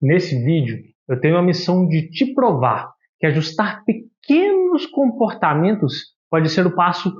Nesse vídeo, eu tenho a missão de te provar que ajustar pequenos comportamentos pode ser o passo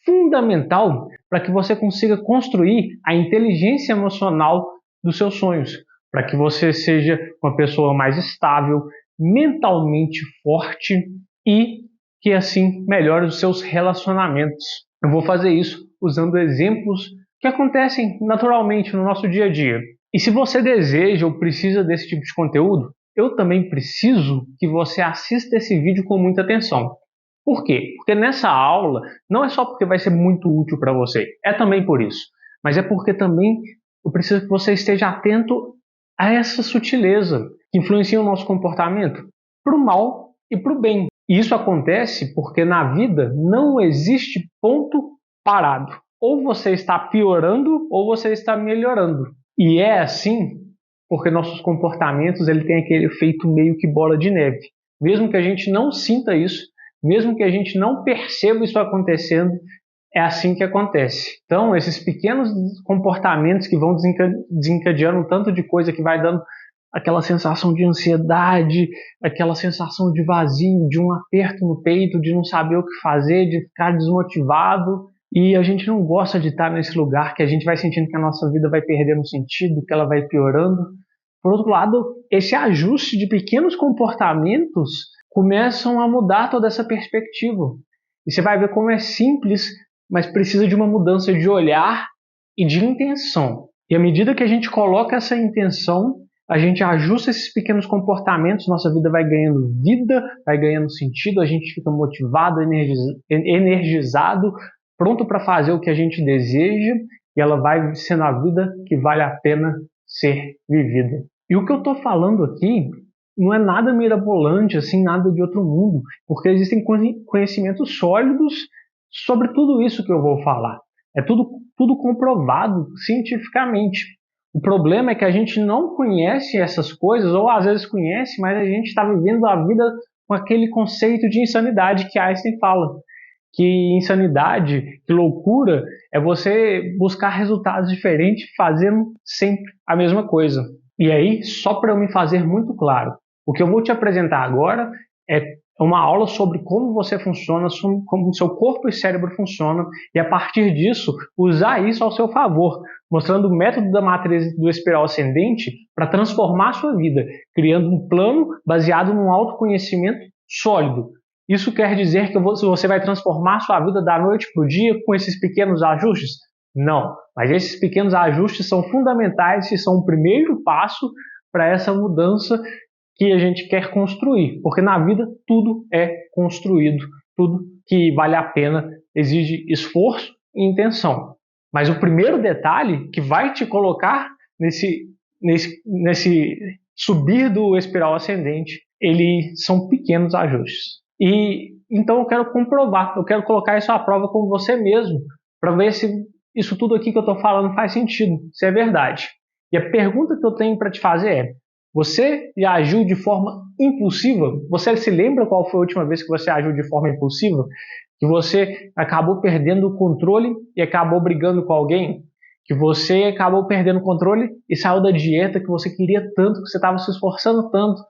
fundamental para que você consiga construir a inteligência emocional dos seus sonhos, para que você seja uma pessoa mais estável, mentalmente forte e que assim melhore os seus relacionamentos. Eu vou fazer isso usando exemplos que acontecem naturalmente no nosso dia a dia. E se você deseja ou precisa desse tipo de conteúdo, eu também preciso que você assista esse vídeo com muita atenção. Por quê? Porque nessa aula, não é só porque vai ser muito útil para você, é também por isso, mas é porque também eu preciso que você esteja atento a essa sutileza que influencia o nosso comportamento, para o mal e para o bem. E isso acontece porque na vida não existe ponto parado. Ou você está piorando ou você está melhorando. E é assim porque nossos comportamentos ele tem aquele efeito meio que bola de neve. Mesmo que a gente não sinta isso, mesmo que a gente não perceba isso acontecendo, é assim que acontece. Então, esses pequenos comportamentos que vão desencadeando um tanto de coisa que vai dando aquela sensação de ansiedade, aquela sensação de vazio, de um aperto no peito, de não saber o que fazer, de ficar desmotivado. E a gente não gosta de estar nesse lugar que a gente vai sentindo que a nossa vida vai perdendo sentido, que ela vai piorando. Por outro lado, esse ajuste de pequenos comportamentos começam a mudar toda essa perspectiva. E você vai ver como é simples, mas precisa de uma mudança de olhar e de intenção. E à medida que a gente coloca essa intenção, a gente ajusta esses pequenos comportamentos, nossa vida vai ganhando vida, vai ganhando sentido, a gente fica motivado, energizado, pronto para fazer o que a gente deseja, e ela vai sendo a vida que vale a pena ser vivida. E o que eu estou falando aqui não é nada mirabolante, assim, nada de outro mundo, porque existem conhecimentos sólidos sobre tudo isso que eu vou falar. É tudo comprovado cientificamente. O problema é que a gente não conhece essas coisas, ou às vezes conhece, mas a gente está vivendo a vida com aquele conceito de insanidade que Einstein fala. Que insanidade, que loucura, é você buscar resultados diferentes fazendo sempre a mesma coisa. E aí, só para eu me fazer muito claro, o que eu vou te apresentar agora é uma aula sobre como você funciona, como o seu corpo e cérebro funcionam, e a partir disso, usar isso ao seu favor, mostrando o método da matriz do espiral ascendente para transformar a sua vida, criando um plano baseado num autoconhecimento sólido. Isso quer dizer que você vai transformar a sua vida da noite para o dia com esses pequenos ajustes? Não, mas esses pequenos ajustes são fundamentais e são o primeiro passo para essa mudança que a gente quer construir, porque na vida tudo é construído, tudo que vale a pena exige esforço e intenção. Mas o primeiro detalhe que vai te colocar nesse subir do espiral ascendente, são pequenos ajustes. E então eu quero comprovar, eu quero colocar isso à prova com você mesmo, para ver se isso tudo aqui que eu estou falando faz sentido, se é verdade. E a pergunta que eu tenho para te fazer é: você já agiu de forma impulsiva? Você se lembra qual foi a última vez que você agiu de forma impulsiva? Que você acabou perdendo o controle e acabou brigando com alguém? Que você acabou perdendo o controle e saiu da dieta que você queria tanto, que você estava se esforçando tanto,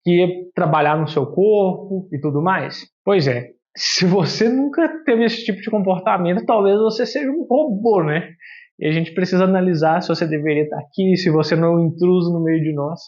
que ia trabalhar no seu corpo e tudo mais? Pois é, se você nunca teve esse tipo de comportamento, talvez você seja um robô, né? E a gente precisa analisar se você deveria estar aqui, se você não é um intruso no meio de nós.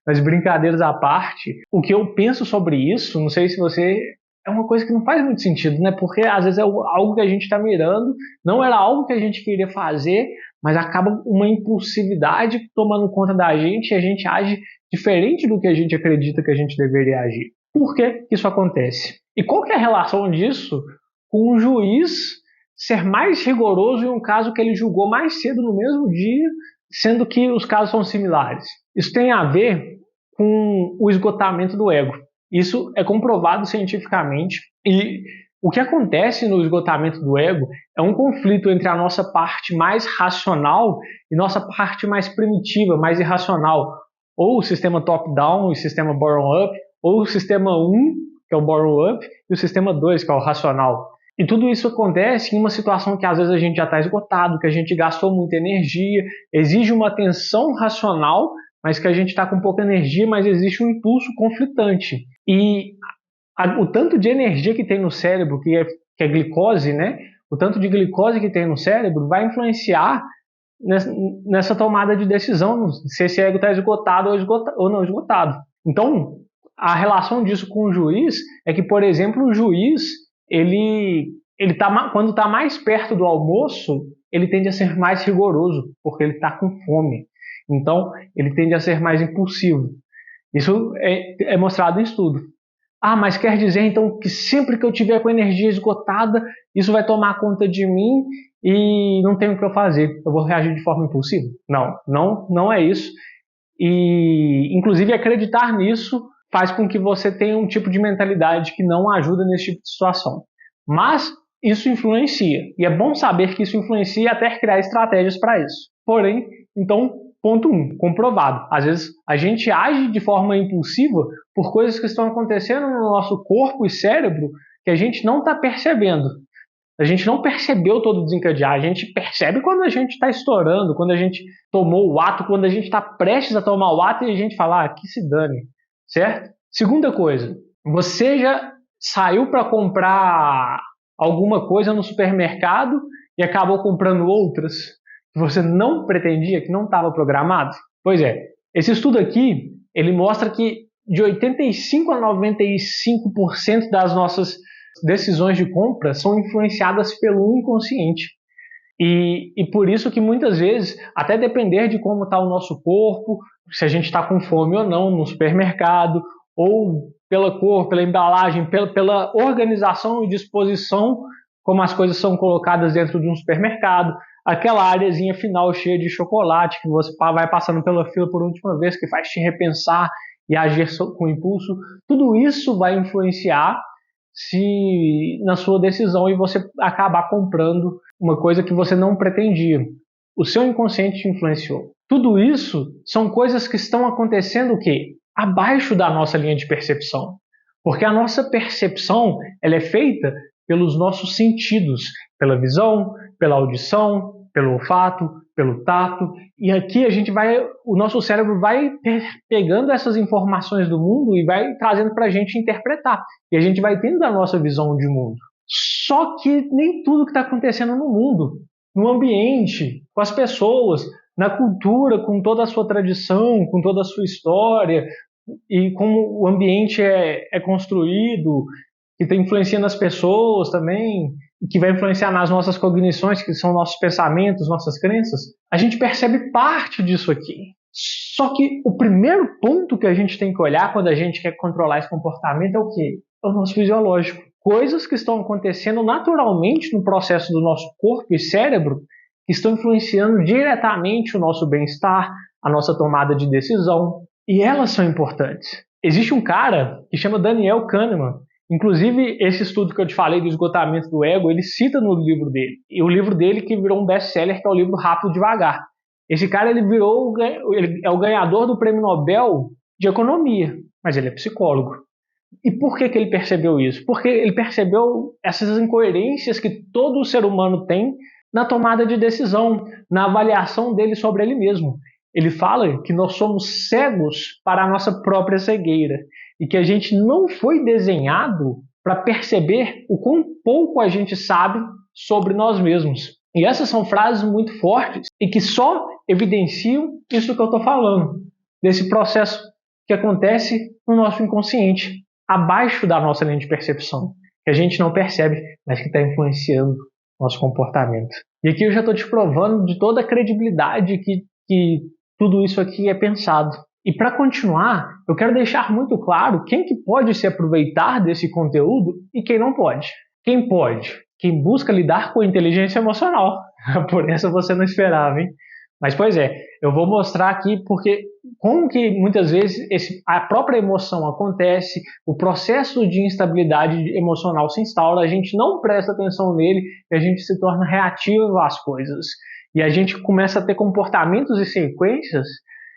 Mas brincadeiras à parte, o que eu penso sobre isso, não sei se você... É uma coisa que não faz muito sentido, né? Porque às vezes é algo que a gente está mirando, não era algo que a gente queria fazer, mas acaba uma impulsividade tomando conta da gente e a gente age diferente do que a gente acredita que a gente deveria agir. Por que isso acontece? E qual que é a relação disso com um juiz ser mais rigoroso em um caso que ele julgou mais cedo no mesmo dia, sendo que os casos são similares? Isso tem a ver com o esgotamento do ego. Isso é comprovado cientificamente e o que acontece no esgotamento do ego é um conflito entre a nossa parte mais racional e nossa parte mais primitiva, mais irracional, ou o sistema top-down e o sistema bottom-up, ou o sistema 1, que é o bottom-up, e o sistema 2, que é o racional. E tudo isso acontece em uma situação que às vezes a gente já está esgotado, que a gente gastou muita energia, exige uma atenção racional mas que a gente está com pouca energia, mas existe um impulso conflitante. E o tanto de energia que tem no cérebro, que é glicose, né? O tanto de glicose que tem no cérebro vai influenciar nessa tomada de decisão, se esse ego está esgotado ou não esgotado. Então, a relação disso com o juiz é que, por exemplo, o juiz, quando está mais perto do almoço, ele tende a ser mais rigoroso, porque ele está com fome. Então, ele tende a ser mais impulsivo. Isso é mostrado em estudo. Ah, mas quer dizer então que sempre que eu tiver com a energia esgotada, isso vai tomar conta de mim e não tem o que eu fazer. Eu vou reagir de forma impulsiva? Não é isso. E, inclusive, acreditar nisso faz com que você tenha um tipo de mentalidade que não ajuda nesse tipo de situação. Mas isso influencia. E é bom saber que isso influencia até criar estratégias para isso. Porém, então, ponto 1, comprovado. Às vezes a gente age de forma impulsiva por coisas que estão acontecendo no nosso corpo e cérebro que a gente não está percebendo. A gente não percebeu todo o desencadear, a gente percebe quando a gente está estourando, quando a gente tomou o ato, quando a gente está prestes a tomar o ato e a gente fala, que se dane, certo? Segunda coisa, você já saiu para comprar alguma coisa no supermercado e acabou comprando outras que você não pretendia, que não estava programado? Pois é, esse estudo aqui, ele mostra que de 85 a 95% das nossas decisões de compra são influenciadas pelo inconsciente. E por isso que muitas vezes, até depender de como está o nosso corpo, se a gente está com fome ou não no supermercado, ou pela cor, pela embalagem, pela organização e disposição como as coisas são colocadas dentro de um supermercado, aquela áreazinha final cheia de chocolate que você vai passando pela fila por última vez, que faz te repensar e agir com impulso, tudo isso vai influenciar na sua decisão e você acabar comprando uma coisa que você não pretendia. O seu inconsciente te influenciou. Tudo isso são coisas que estão acontecendo o quê? Abaixo da nossa linha de percepção. Porque a nossa percepção ela é feita pelos nossos sentidos, pela visão, pela audição, pelo olfato, pelo tato, e aqui o nosso cérebro vai pegando essas informações do mundo e vai trazendo para a gente interpretar, e a gente vai tendo a nossa visão de mundo. Só que nem tudo que está acontecendo no mundo, no ambiente, com as pessoas, na cultura, com toda a sua tradição, com toda a sua história, e como o ambiente é construído, que influencia nas pessoas também, que vai influenciar nas nossas cognições, que são nossos pensamentos, nossas crenças, a gente percebe parte disso aqui. Só que o primeiro ponto que a gente tem que olhar quando a gente quer controlar esse comportamento é o quê? É o nosso fisiológico. Coisas que estão acontecendo naturalmente no processo do nosso corpo e cérebro que estão influenciando diretamente o nosso bem-estar, a nossa tomada de decisão, e elas são importantes. Existe um cara que chama Daniel Kahneman. Inclusive, esse estudo que eu te falei do esgotamento do ego, ele cita no livro dele. E o livro dele que virou um best-seller, que é o livro Rápido e Devagar. Esse cara ele é o ganhador do Prêmio Nobel de Economia, mas ele é psicólogo. E por que ele percebeu isso? Porque ele percebeu essas incoerências que todo ser humano tem na tomada de decisão, na avaliação dele sobre ele mesmo. Ele fala que nós somos cegos para a nossa própria cegueira e que a gente não foi desenhado para perceber o quão pouco a gente sabe sobre nós mesmos. E essas são frases muito fortes e que só evidenciam isso que eu estou falando, desse processo que acontece no nosso inconsciente, abaixo da nossa linha de percepção, que a gente não percebe, mas que está influenciando nosso comportamento. E aqui eu já estou te provando de toda a credibilidade que tudo isso aqui é pensado. E para continuar, eu quero deixar muito claro quem que pode se aproveitar desse conteúdo e quem não pode. Quem pode? Quem busca lidar com a inteligência emocional. Por essa você não esperava, hein? Mas, pois é, eu vou mostrar aqui porque como que muitas vezes a própria emoção acontece, o processo de instabilidade emocional se instaura, a gente não presta atenção nele e a gente se torna reativo às coisas. E a gente começa a ter comportamentos e sequências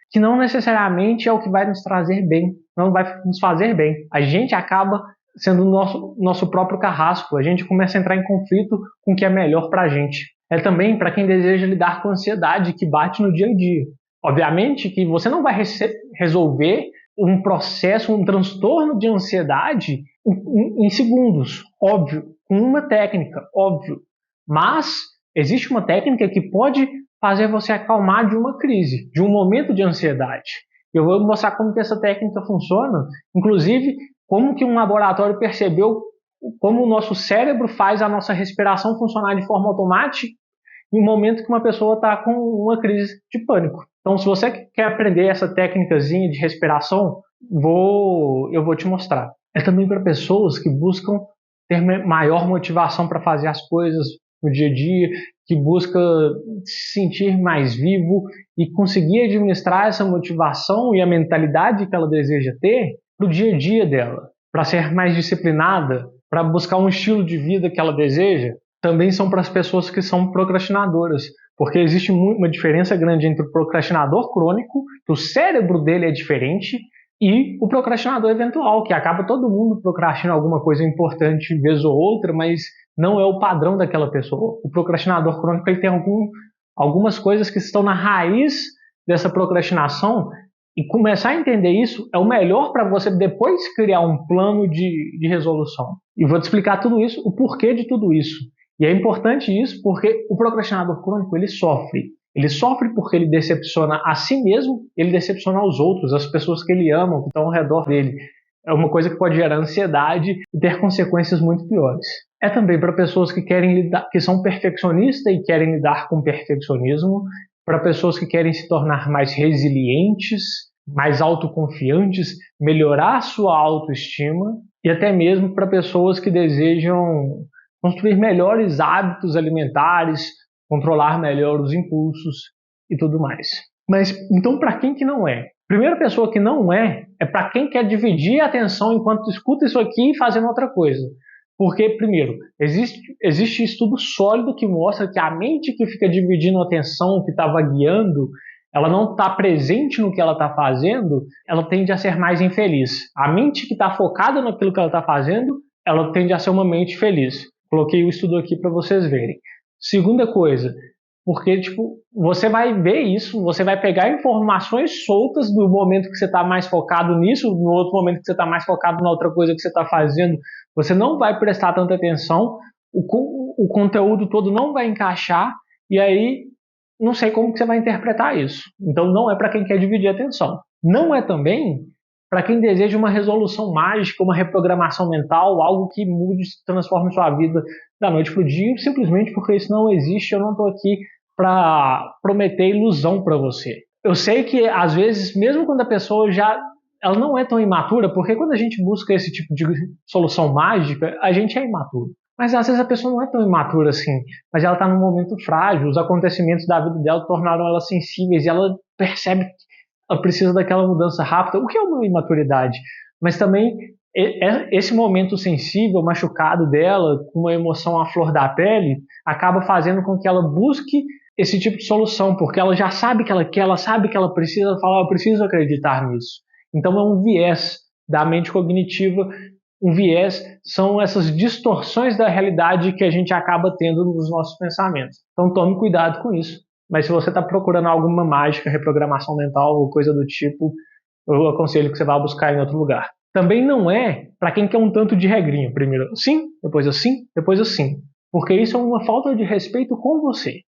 que não necessariamente é o que vai nos trazer bem, não vai nos fazer bem. A gente acaba sendo o nosso próprio carrasco, a gente começa a entrar em conflito com o que é melhor para a gente. É também para quem deseja lidar com a ansiedade que bate no dia a dia. Obviamente que você não vai resolver um processo, um transtorno de ansiedade em segundos, óbvio, com uma técnica, óbvio. Mas existe uma técnica que pode fazer você acalmar de uma crise, de um momento de ansiedade. Eu vou mostrar como que essa técnica funciona, inclusive como que um laboratório percebeu como o nosso cérebro faz a nossa respiração funcionar de forma automática em um momento que uma pessoa está com uma crise de pânico. Então, se você quer aprender essa técnicazinha de respiração, eu vou te mostrar. É também para pessoas que buscam ter maior motivação para fazer as coisas no dia a dia, que busca se sentir mais vivo e conseguir administrar essa motivação e a mentalidade que ela deseja ter para o dia a dia dela, para ser mais disciplinada, para buscar um estilo de vida que ela deseja. Também são para as pessoas que são procrastinadoras, porque existe uma diferença grande entre o procrastinador crônico, que o cérebro dele é diferente, e o procrastinador eventual, que acaba todo mundo procrastinando alguma coisa importante vez ou outra, mas não é o padrão daquela pessoa. O procrastinador crônico ele tem algumas coisas que estão na raiz dessa procrastinação, e começar a entender isso é o melhor para você depois criar um plano de resolução. E vou te explicar tudo isso, o porquê de tudo isso. E é importante isso porque o procrastinador crônico ele sofre. Ele sofre porque ele decepciona a si mesmo, ele decepciona os outros, as pessoas que ele ama, que estão ao redor dele. É uma coisa que pode gerar ansiedade e ter consequências muito piores. É também para pessoas que querem lidar, que são perfeccionistas e querem lidar com perfeccionismo, para pessoas que querem se tornar mais resilientes, mais autoconfiantes, melhorar a sua autoestima, e até mesmo para pessoas que desejam construir melhores hábitos alimentares, controlar melhor os impulsos e tudo mais. Mas então para quem que não é? Primeira pessoa que não é para quem quer dividir a atenção enquanto escuta isso aqui e fazendo outra coisa. Porque, primeiro, existe estudo sólido que mostra que a mente que fica dividindo a atenção, que estava guiando, ela não está presente no que ela está fazendo, ela tende a ser mais infeliz. A mente que está focada naquilo que ela está fazendo, ela tende a ser uma mente feliz. Coloquei o estudo aqui para vocês verem. Segunda coisa, porque você vai ver isso, você vai pegar informações soltas do momento que você está mais focado nisso, no outro momento que você está mais focado na outra coisa que você está fazendo, você não vai prestar tanta atenção, o conteúdo todo não vai encaixar, e aí não sei como que você vai interpretar isso. Então não é para quem quer dividir a atenção. Não é também para quem deseja uma resolução mágica, uma reprogramação mental, algo que mude, transforme sua vida da noite para o dia, simplesmente porque isso não existe. Eu não estou aqui para prometer ilusão para você. Eu sei que às vezes, mesmo quando a pessoa ela não é tão imatura, porque quando a gente busca esse tipo de solução mágica, a gente é imaturo. Mas às vezes a pessoa não é tão imatura assim, mas ela está num momento frágil, os acontecimentos da vida dela tornaram ela sensíveis e ela percebe que ela precisa daquela mudança rápida, o que é uma imaturidade. Mas também esse momento sensível, machucado dela, com uma emoção à flor da pele, acaba fazendo com que ela busque esse tipo de solução, porque ela já sabe que ela quer, ela sabe que ela precisa, falar, eu preciso acreditar nisso. Então é um viés da mente cognitiva, um viés são essas distorções da realidade que a gente acaba tendo nos nossos pensamentos. Então tome cuidado com isso. Mas se você está procurando alguma mágica, reprogramação mental ou coisa do tipo, eu aconselho que você vá buscar em outro lugar. Também não é para quem quer um tanto de regrinha. Primeiro assim, depois assim, depois assim. Porque isso é uma falta de respeito com você,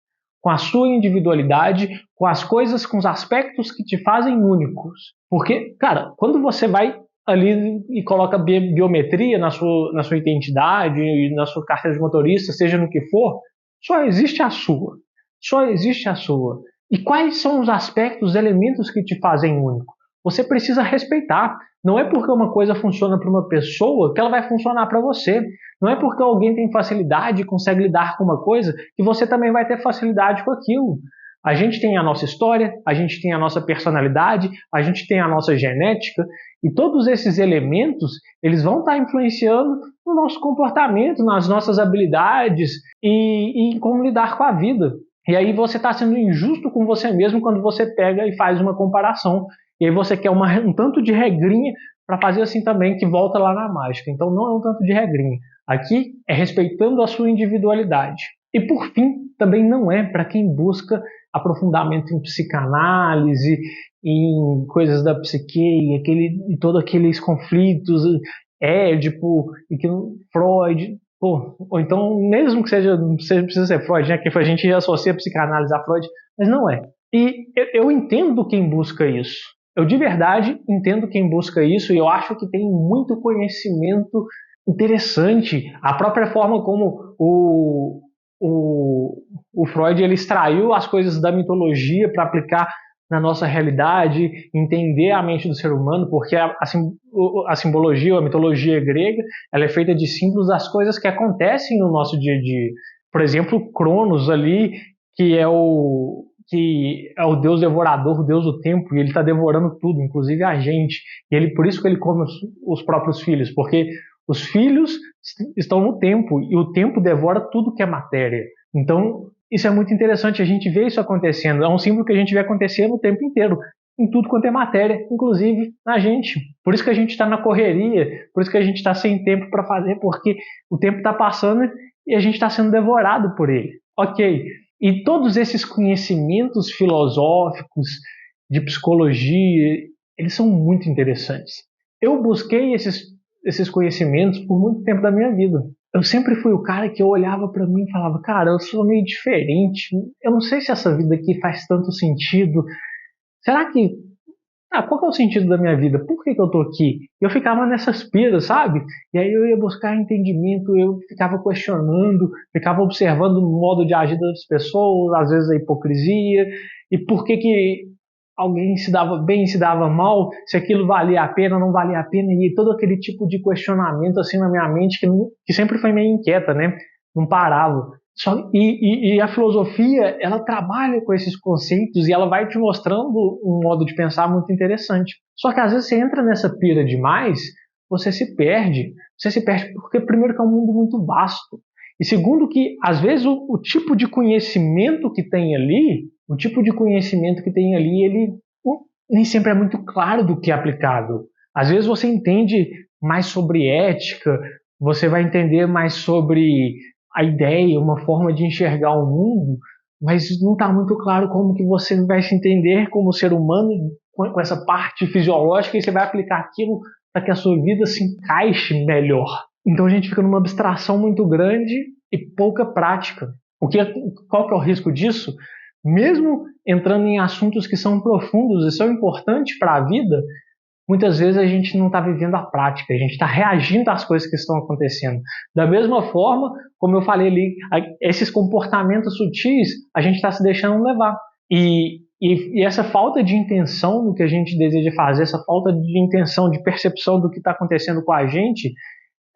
com a sua individualidade, com as coisas, com os aspectos que te fazem únicos. Porque, cara, quando você vai ali e coloca biometria na sua identidade, na sua carteira de motorista, seja no que for, só existe a sua. Só existe a sua. E quais são os aspectos, os elementos que te fazem único? Você precisa respeitar. Não é porque uma coisa funciona para uma pessoa que ela vai funcionar para você. Não é porque alguém tem facilidade e consegue lidar com uma coisa que você também vai ter facilidade com aquilo. A gente tem a nossa história, a gente tem a nossa personalidade, a gente tem a nossa genética, e todos esses elementos eles vão estar influenciando no nosso comportamento, nas nossas habilidades e em como lidar com a vida. E aí você está sendo injusto com você mesmo quando você pega e faz uma comparação. E aí você quer um tanto de regrinha para fazer assim também, que volta lá na mágica. Então não é um tanto de regrinha. Aqui é respeitando a sua individualidade. E por fim, também não é para quem busca aprofundamento em psicanálise, em coisas da psique, e todos aqueles conflitos, Édipo, e que Freud, pô, ou então mesmo que seja, não precisa ser Freud, né, que a gente associa a psicanálise a Freud, mas não é. E eu entendo quem busca isso. Eu de verdade entendo quem busca isso e eu acho que tem muito conhecimento interessante. A própria forma como o Freud ele extraiu as coisas da mitologia para aplicar na nossa realidade, entender a mente do ser humano, porque a simbologia, ou a mitologia grega, ela é feita de símbolos das coisas que acontecem no nosso dia a dia. Por exemplo, Cronos ali, que é o deus devorador, o deus do tempo, e ele está devorando tudo, inclusive a gente. E ele, por isso que ele come os próprios filhos, porque os filhos estão no tempo, e o tempo devora tudo que é matéria. Então, isso é muito interessante, a gente vê isso acontecendo. É um símbolo que a gente vê acontecendo o tempo inteiro, em tudo quanto é matéria, inclusive na gente. Por isso que a gente está na correria, por isso que a gente está sem tempo para fazer, porque o tempo está passando e a gente está sendo devorado por ele. Ok. E todos esses conhecimentos filosóficos, de psicologia, eles são muito interessantes. Eu busquei esses conhecimentos por muito tempo da minha vida. Eu sempre fui o cara que eu olhava para mim e falava, cara, eu sou meio diferente, eu não sei se essa vida aqui faz tanto sentido. Será que qual que é o sentido da minha vida? Por que eu tô aqui? Eu ficava nessas piras, sabe? E aí eu ia buscar entendimento, eu ficava questionando, ficava observando o modo de agir das pessoas, às vezes a hipocrisia, e por que alguém se dava bem, se dava mal, se aquilo valia a pena, não valia a pena, e todo aquele tipo de questionamento assim na minha mente que sempre foi meio inquieta, né? Não parava. E a filosofia, ela trabalha com esses conceitos e ela vai te mostrando um modo de pensar muito interessante. Só que às vezes você entra nessa pira demais, você se perde. Você se perde porque, primeiro, que é um mundo muito vasto. E segundo, que às vezes o tipo de conhecimento que tem ali, ele nem sempre é muito claro do que é aplicável. Às vezes você entende mais sobre ética, você vai entender mais sobre a ideia, uma forma de enxergar o mundo, mas não está muito claro como que você vai se entender como ser humano com essa parte fisiológica e você vai aplicar aquilo para que a sua vida se encaixe melhor. Então a gente fica numa abstração muito grande e pouca prática. Qual que é o risco disso? Mesmo entrando em assuntos que são profundos e são importantes para a vida, muitas vezes a gente não está vivendo a prática, a gente está reagindo às coisas que estão acontecendo. Da mesma forma, como eu falei ali, esses comportamentos sutis, a gente está se deixando levar. E essa falta de intenção no que a gente deseja fazer, essa falta de intenção, de percepção do que está acontecendo com a gente,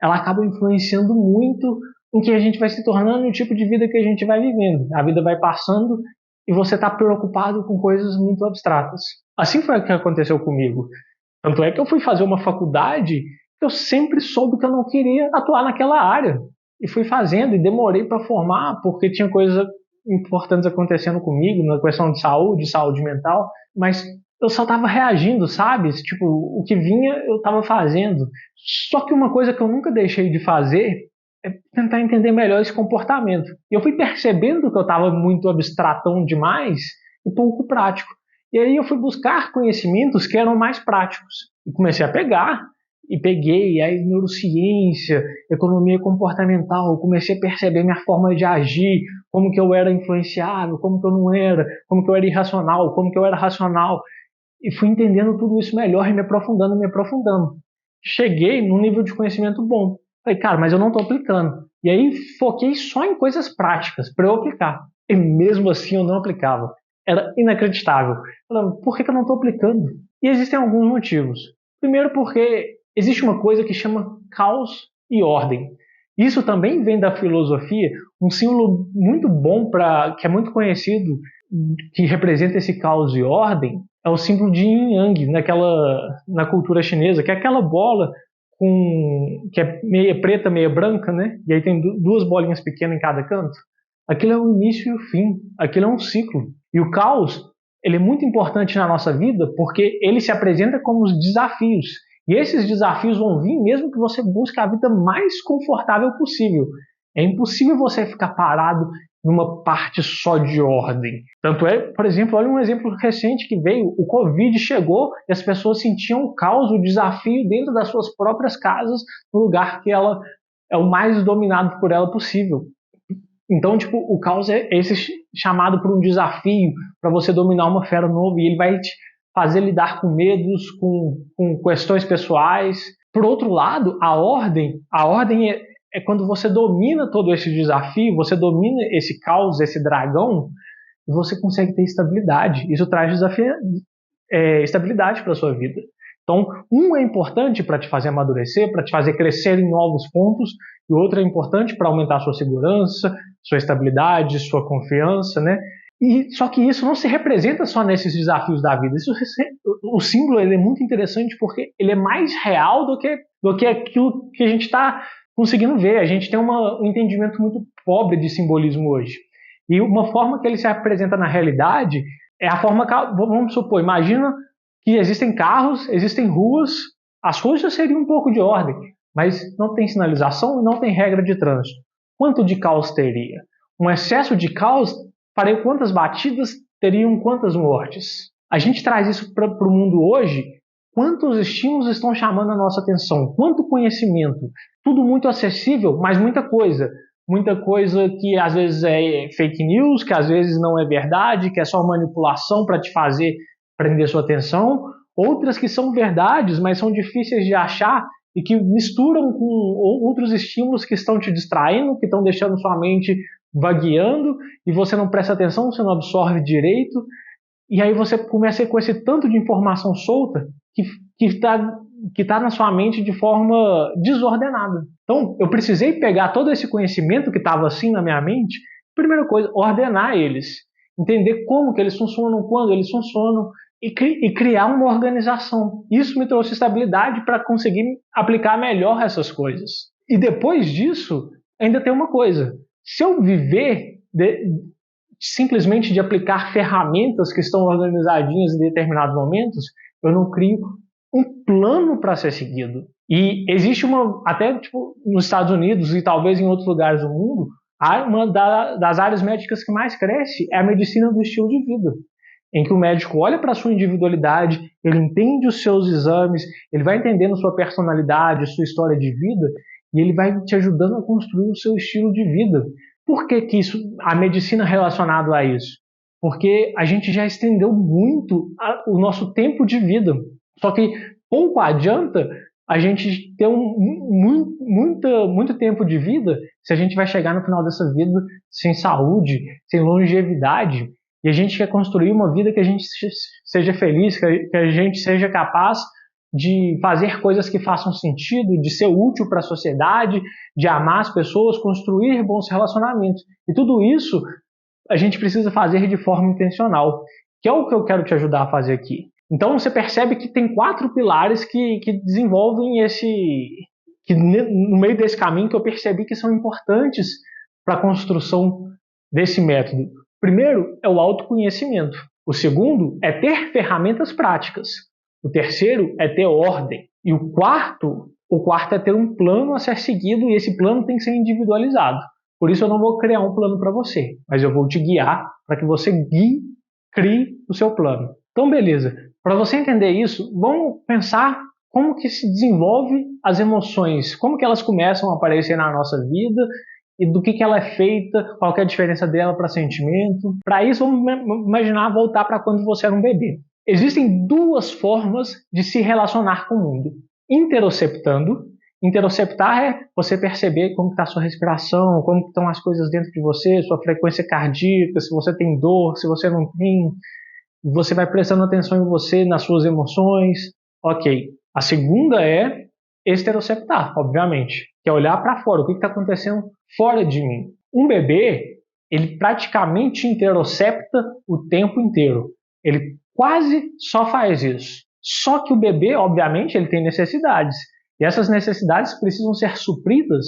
ela acaba influenciando muito em que a gente vai se tornando e o tipo de vida que a gente vai vivendo. A vida vai passando e você está preocupado com coisas muito abstratas. Assim foi o que aconteceu comigo. Tanto é que eu fui fazer uma faculdade que eu sempre soube que eu não queria atuar naquela área. E fui fazendo e demorei para formar porque tinha coisas importantes acontecendo comigo na questão de saúde mental, mas eu só estava reagindo, sabe? Tipo, o que vinha eu estava fazendo. Só que uma coisa que eu nunca deixei de fazer é tentar entender melhor esse comportamento. E eu fui percebendo que eu estava muito abstratão demais e pouco prático. E aí eu fui buscar conhecimentos que eram mais práticos. E comecei a pegar, e peguei aí neurociência, economia comportamental, comecei a perceber minha forma de agir, como que eu era influenciável, como que eu não era, como que eu era irracional, como que eu era racional. E fui entendendo tudo isso melhor e me aprofundando, me aprofundando. Cheguei num nível de conhecimento bom. Falei, cara, mas eu não estou aplicando. E aí foquei só em coisas práticas para eu aplicar. E mesmo assim eu não aplicava. Era inacreditável. Falei, por que eu não estou aplicando? E existem alguns motivos. Primeiro porque existe uma coisa que chama caos e ordem. Isso também vem da filosofia, um símbolo muito bom, que é muito conhecido, que representa esse caos e ordem, é o símbolo de Yin Yang, na cultura chinesa, que é aquela bola que é meia preta, meia branca, né? E aí tem duas bolinhas pequenas em cada canto. Aquilo é o início e o fim, aquilo é um ciclo. E o caos, ele é muito importante na nossa vida porque ele se apresenta como os desafios. E esses desafios vão vir mesmo que você busque a vida mais confortável possível. É impossível você ficar parado numa parte só de ordem. Tanto é, por exemplo, olha um exemplo recente que veio, o Covid chegou e as pessoas sentiam o caos, o desafio dentro das suas próprias casas, no lugar que ela é o mais dominado por ela possível. Então, tipo, o caos é esse chamado por um desafio para você dominar uma fera nova, e ele vai te fazer lidar com medos, com questões pessoais. Por outro lado, a ordem é quando você domina todo esse desafio, você domina esse caos, esse dragão, e você consegue ter estabilidade. Isso traz estabilidade para a sua vida. Então, um é importante para te fazer amadurecer, para te fazer crescer em novos pontos, e o outro é importante para aumentar a sua segurança, sua estabilidade, sua confiança, né? E só que isso não se representa só nesses desafios da vida. O símbolo ele é muito interessante porque ele é mais real do que aquilo que a gente está conseguindo ver. A gente tem um entendimento muito pobre de simbolismo hoje. E uma forma que ele se apresenta na realidade é a forma que, vamos supor, imagina que existem carros, existem ruas, as ruas já seriam um pouco de ordem, mas não tem sinalização, não tem regra de trânsito. Quanto de caos teria? Um excesso de caos faria quantas batidas, teriam quantas mortes? A gente traz isso para o mundo hoje, quantos estímulos estão chamando a nossa atenção, quanto conhecimento, tudo muito acessível, mas muita coisa que às vezes é fake news, que às vezes não é verdade, que é só manipulação para te fazer prender sua atenção, outras que são verdades, mas são difíceis de achar e que misturam com outros estímulos que estão te distraindo, que estão deixando sua mente vagueando e você não presta atenção, você não absorve direito, e aí você começa com esse tanto de informação solta que tá na sua mente de forma desordenada. Então, eu precisei pegar todo esse conhecimento que estava assim na minha mente, primeira coisa, ordenar eles, entender como que eles funcionam, quando eles funcionam, e criar uma organização. Isso me trouxe estabilidade para conseguir aplicar melhor essas coisas. E depois disso, ainda tem uma coisa. Se eu viver simplesmente de aplicar ferramentas que estão organizadinhas em determinados momentos, eu não crio um plano para ser seguido. E existe até tipo, nos Estados Unidos e talvez em outros lugares do mundo, uma das áreas médicas que mais cresce é a medicina do estilo de vida, em que o médico olha para a sua individualidade, ele entende os seus exames, ele vai entendendo sua personalidade, sua história de vida, e ele vai te ajudando a construir o seu estilo de vida. Por que a medicina relacionada a isso? Porque a gente já estendeu muito o nosso tempo de vida. Só que pouco adianta a gente ter muito tempo de vida se a gente vai chegar no final dessa vida sem saúde, sem longevidade. E a gente quer construir uma vida que a gente seja feliz, que a gente seja capaz de fazer coisas que façam sentido, de ser útil para a sociedade, de amar as pessoas, construir bons relacionamentos. E tudo isso a gente precisa fazer de forma intencional, que é o que eu quero te ajudar a fazer aqui. Então você percebe que tem 4 pilares que desenvolvem que no meio desse caminho que eu percebi que são importantes para a construção desse método. O primeiro é o autoconhecimento. O segundo é ter ferramentas práticas. O terceiro é ter ordem. E o quarto é ter um plano a ser seguido, e esse plano tem que ser individualizado. Por isso eu não vou criar um plano para você, mas eu vou te guiar para que você crie o seu plano. Então, beleza. Para você entender isso, vamos pensar como que se desenvolve as emoções, como que elas começam a aparecer na nossa vida e do que ela é feita, qual que é a diferença dela para sentimento. Para isso, vamos imaginar voltar para quando você era um bebê. Existem 2 formas de se relacionar com o mundo. Interoceptando. Interoceptar é você perceber como está a sua respiração, como estão as coisas dentro de você, sua frequência cardíaca, se você tem dor, se você não tem. Você vai prestando atenção em você, nas suas emoções. Ok. A segunda é exteroceptar, obviamente, que é olhar para fora, o que está acontecendo fora de mim. Um bebê, ele praticamente interocepta o tempo inteiro. Ele quase só faz isso. Só que o bebê, obviamente, ele tem necessidades. E essas necessidades precisam ser supridas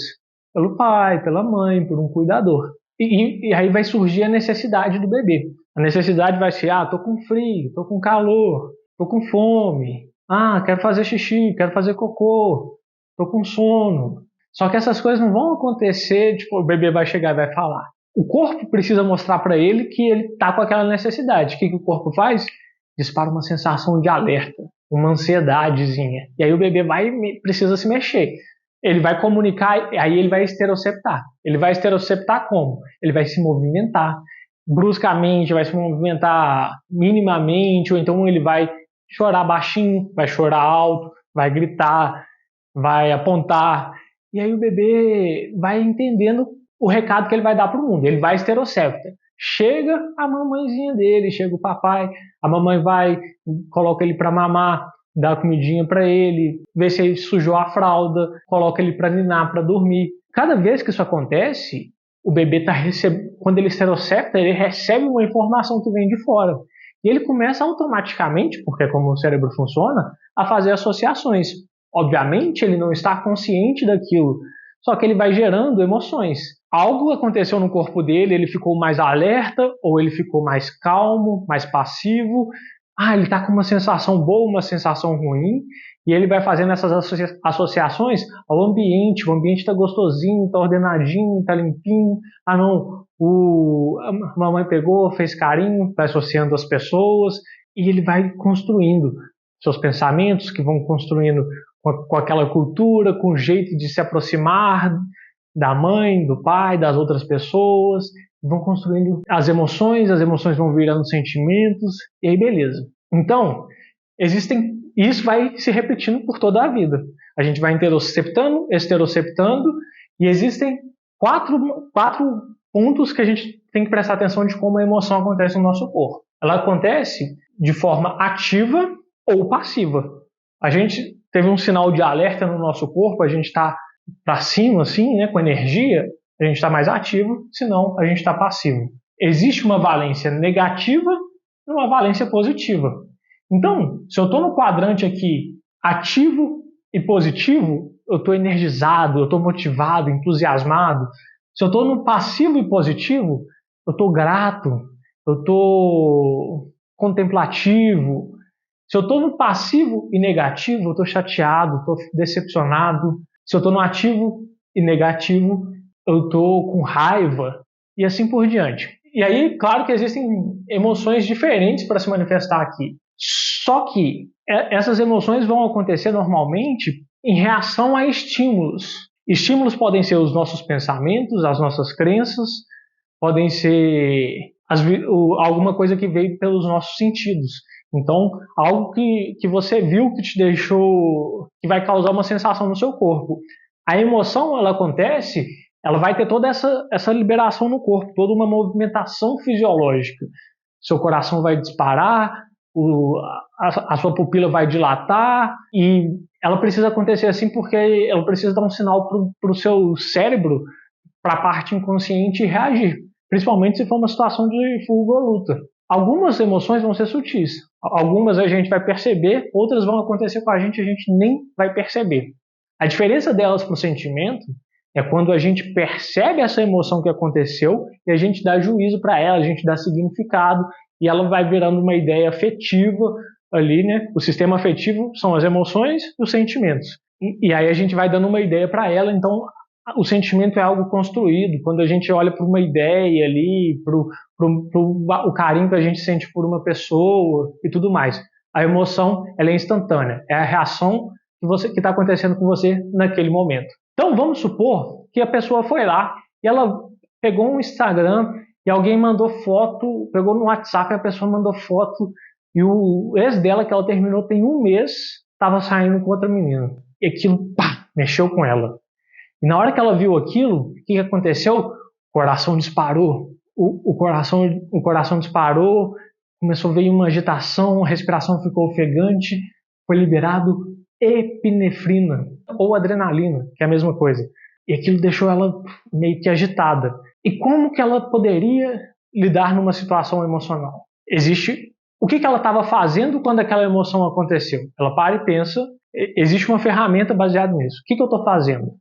pelo pai, pela mãe, por um cuidador. E aí vai surgir a necessidade do bebê. A necessidade vai ser, tô com frio, tô com calor, tô com fome, quero fazer xixi, quero fazer cocô, tô com sono. Só que essas coisas não vão acontecer, tipo, o bebê vai chegar e vai falar. o corpo precisa mostrar para ele que ele está com aquela necessidade. O que o corpo faz? Dispara uma sensação de alerta, uma ansiedadezinha. E aí o bebê precisa se mexer. Ele vai comunicar, aí ele vai esteroceptar. Ele vai esteroceptar como? Ele vai se movimentar bruscamente, vai se movimentar minimamente, ou então ele vai chorar baixinho, vai chorar alto, vai gritar, vai apontar. E aí o bebê vai entendendo o recado que ele vai dar para o mundo. Ele vai esterocepta. Chega a mamãezinha dele, chega o papai, a mamãe vai, coloca ele para mamar, dá comidinha para ele, vê se ele sujou a fralda, coloca ele para ninar, para dormir. Cada vez que isso acontece, o bebê está recebendo, quando ele esterocepta, ele recebe uma informação que vem de fora. E ele começa automaticamente, porque é como o cérebro funciona, a fazer associações. Obviamente, ele não está consciente daquilo, só que ele vai gerando emoções. Algo aconteceu no corpo dele, ele ficou mais alerta, ou ele ficou mais calmo, mais passivo. Ele está com uma sensação boa, uma sensação ruim, e ele vai fazendo essas associações ao ambiente. O ambiente está gostosinho, está ordenadinho, está limpinho. Não, a mamãe pegou, fez carinho, vai associando as pessoas, e ele vai construindo seus pensamentos, que vão construindo com aquela cultura, com o jeito de se aproximar da mãe, do pai, das outras pessoas, vão construindo as emoções vão virando sentimentos, e aí beleza. Então, isso vai se repetindo por toda a vida. A gente vai interoceptando, esteroceptando, e existem quatro pontos que a gente tem que prestar atenção de como a emoção acontece no nosso corpo. Ela acontece de forma ativa ou passiva. A gente teve um sinal de alerta no nosso corpo, a gente está para cima, assim, né, com energia, a gente está mais ativo, senão a gente está passivo. Existe uma valência negativa e uma valência positiva. Então, se eu estou no quadrante aqui ativo e positivo, eu estou energizado, eu estou motivado, entusiasmado. Se eu estou no passivo e positivo, eu estou grato, eu estou contemplativo. Se eu estou no passivo e negativo, eu estou chateado, estou decepcionado. Se eu estou no ativo e negativo, eu estou com raiva e assim por diante. E aí, claro que existem emoções diferentes para se manifestar aqui. Só que essas emoções vão acontecer normalmente em reação a estímulos. Estímulos podem ser os nossos pensamentos, as nossas crenças, podem ser alguma coisa que veio pelos nossos sentidos. Então, algo que você viu que te deixou, que vai causar uma sensação no seu corpo. A emoção, ela acontece, ela vai ter toda essa liberação no corpo, toda uma movimentação fisiológica. Seu coração vai disparar, a sua pupila vai dilatar, e ela precisa acontecer assim porque ela precisa dar um sinal para o seu cérebro, para a parte inconsciente reagir, principalmente se for uma situação de fuga ou luta. Algumas emoções vão ser sutis, algumas a gente vai perceber, outras vão acontecer com a gente nem vai perceber. A diferença delas para o sentimento é quando a gente percebe essa emoção que aconteceu e a gente dá juízo para ela, a gente dá significado e ela vai virando uma ideia afetiva ali, né? O sistema afetivo são as emoções e os sentimentos. E aí a gente vai dando uma ideia para ela, então o sentimento é algo construído. Quando a gente olha para uma ideia ali, para o carinho que a gente sente por uma pessoa e tudo mais. A emoção, ela é instantânea, é a reação que está acontecendo com você naquele momento. Então vamos supor que a pessoa foi lá e ela pegou um Instagram e alguém mandou foto, pegou no WhatsApp e a pessoa mandou foto e o ex dela, que ela terminou tem um mês, estava saindo com outra menina. E aquilo, mexeu com ela. E na hora que ela viu aquilo, o que aconteceu? O coração disparou. O coração disparou, começou a vir uma agitação, a respiração ficou ofegante, foi liberado epinefrina ou adrenalina, que é a mesma coisa. E aquilo deixou ela meio que agitada. E como que ela poderia lidar numa situação emocional? O que ela estava fazendo quando aquela emoção aconteceu? Ela para e pensa, existe uma ferramenta baseada nisso. O que eu estou fazendo?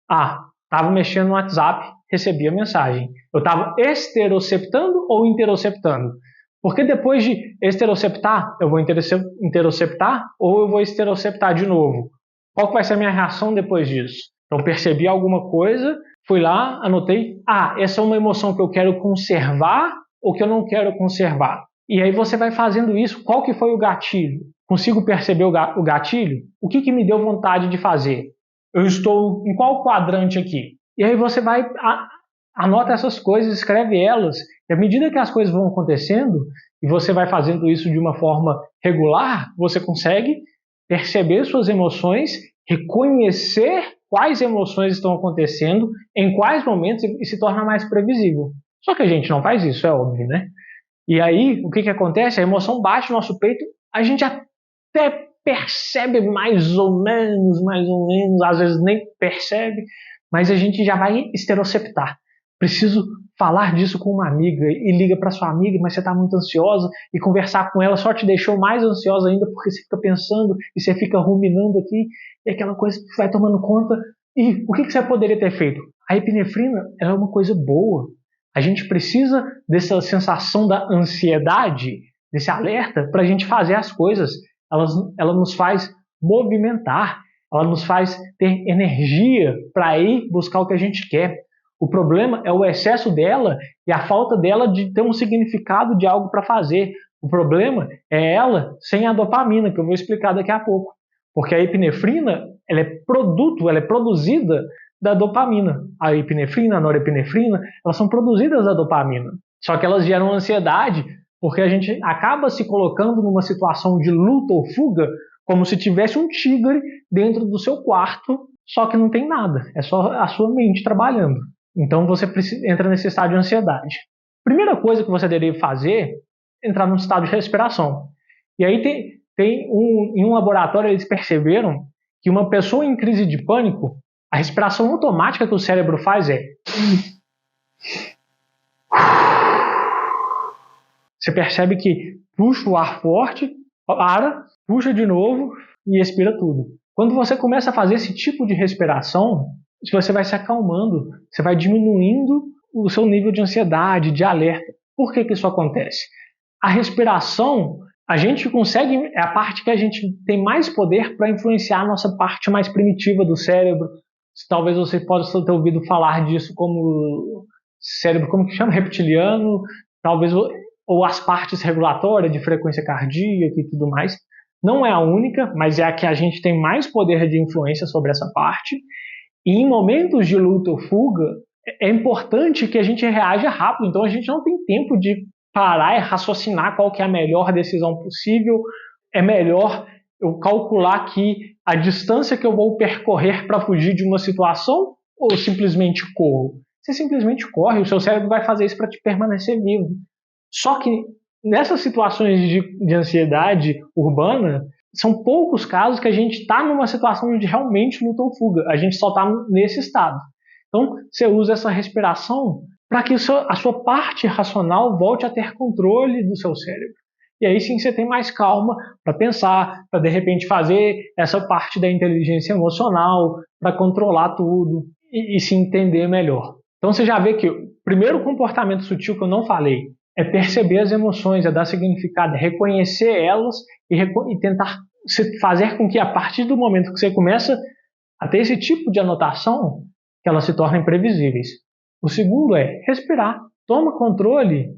Estava mexendo no WhatsApp, recebi a mensagem. Eu estava esteroceptando ou interoceptando? Porque depois de esteroceptar, eu vou interoceptar ou eu vou esteroceptar de novo? Qual que vai ser a minha reação depois disso? Então percebi alguma coisa, fui lá, anotei, essa é uma emoção que eu quero conservar ou que eu não quero conservar. E aí você vai fazendo isso, qual que foi o gatilho? Consigo perceber o gatilho? O que me deu vontade de fazer? Eu estou em qual quadrante aqui? E aí você vai, anota essas coisas, escreve elas, e à medida que as coisas vão acontecendo, e você vai fazendo isso de uma forma regular, você consegue perceber suas emoções, reconhecer quais emoções estão acontecendo, em quais momentos, e se torna mais previsível. Só que a gente não faz isso, é óbvio, né? E aí, o que acontece? A emoção bate no nosso peito, a gente até percebe mais ou menos, às vezes nem percebe, mas a gente já vai estereoceptar. Preciso falar disso com uma amiga, e liga para sua amiga, mas você está muito ansiosa, e conversar com ela só te deixou mais ansiosa ainda, porque você fica pensando, e você fica ruminando aqui, e aquela coisa vai tomando conta. E o que você poderia ter feito? A epinefrina é uma coisa boa. A gente precisa dessa sensação da ansiedade, desse alerta, para a gente fazer as coisas. Ela nos faz movimentar, ela nos faz ter energia para ir buscar o que a gente quer. O problema é o excesso dela e a falta dela de ter um significado de algo para fazer. O problema é ela sem a dopamina, que eu vou explicar daqui a pouco. Porque a epinefrina, ela é produto, ela é produzida da dopamina. A epinefrina, a norepinefrina, elas são produzidas da dopamina. Só que elas geram ansiedade porque a gente acaba se colocando numa situação de luta ou fuga como se tivesse um tigre dentro do seu quarto, só que não tem nada. É só a sua mente trabalhando. Então você entra nesse estado de ansiedade. Primeira coisa que você deveria fazer é entrar num estado de respiração. E aí em um laboratório eles perceberam que uma pessoa em crise de pânico, a respiração automática que o cérebro faz é... Você percebe que puxa o ar forte, para, puxa de novo e expira tudo. Quando você começa a fazer esse tipo de respiração, você vai se acalmando, você vai diminuindo o seu nível de ansiedade, de alerta. Por que isso acontece? A respiração, a gente consegue, é a parte que a gente tem mais poder para influenciar a nossa parte mais primitiva do cérebro. Talvez você possa ter ouvido falar disso como cérebro, como que chama? Reptiliano, talvez, ou as partes regulatórias de frequência cardíaca e tudo mais. Não é a única, mas é a que a gente tem mais poder de influência sobre essa parte. E em momentos de luta ou fuga, é importante que a gente reaja rápido. Então a gente não tem tempo de parar e raciocinar qual que é a melhor decisão possível. É melhor eu calcular aqui a distância que eu vou percorrer para fugir de uma situação ou simplesmente corro? Você simplesmente corre, o seu cérebro vai fazer isso para te permanecer vivo. Só que nessas situações de ansiedade urbana, são poucos casos que a gente está numa situação de realmente luta ou fuga. A gente só está nesse estado. Então, você usa essa respiração para que a sua parte racional volte a ter controle do seu cérebro. E aí sim você tem mais calma para pensar, para de repente fazer essa parte da inteligência emocional, para controlar tudo e se entender melhor. Então você já vê que o primeiro comportamento sutil que eu não falei é perceber as emoções, é dar significado, é reconhecer elas e tentar fazer com que a partir do momento que você começa a ter esse tipo de anotação, que elas se tornem previsíveis. O segundo é respirar. Toma controle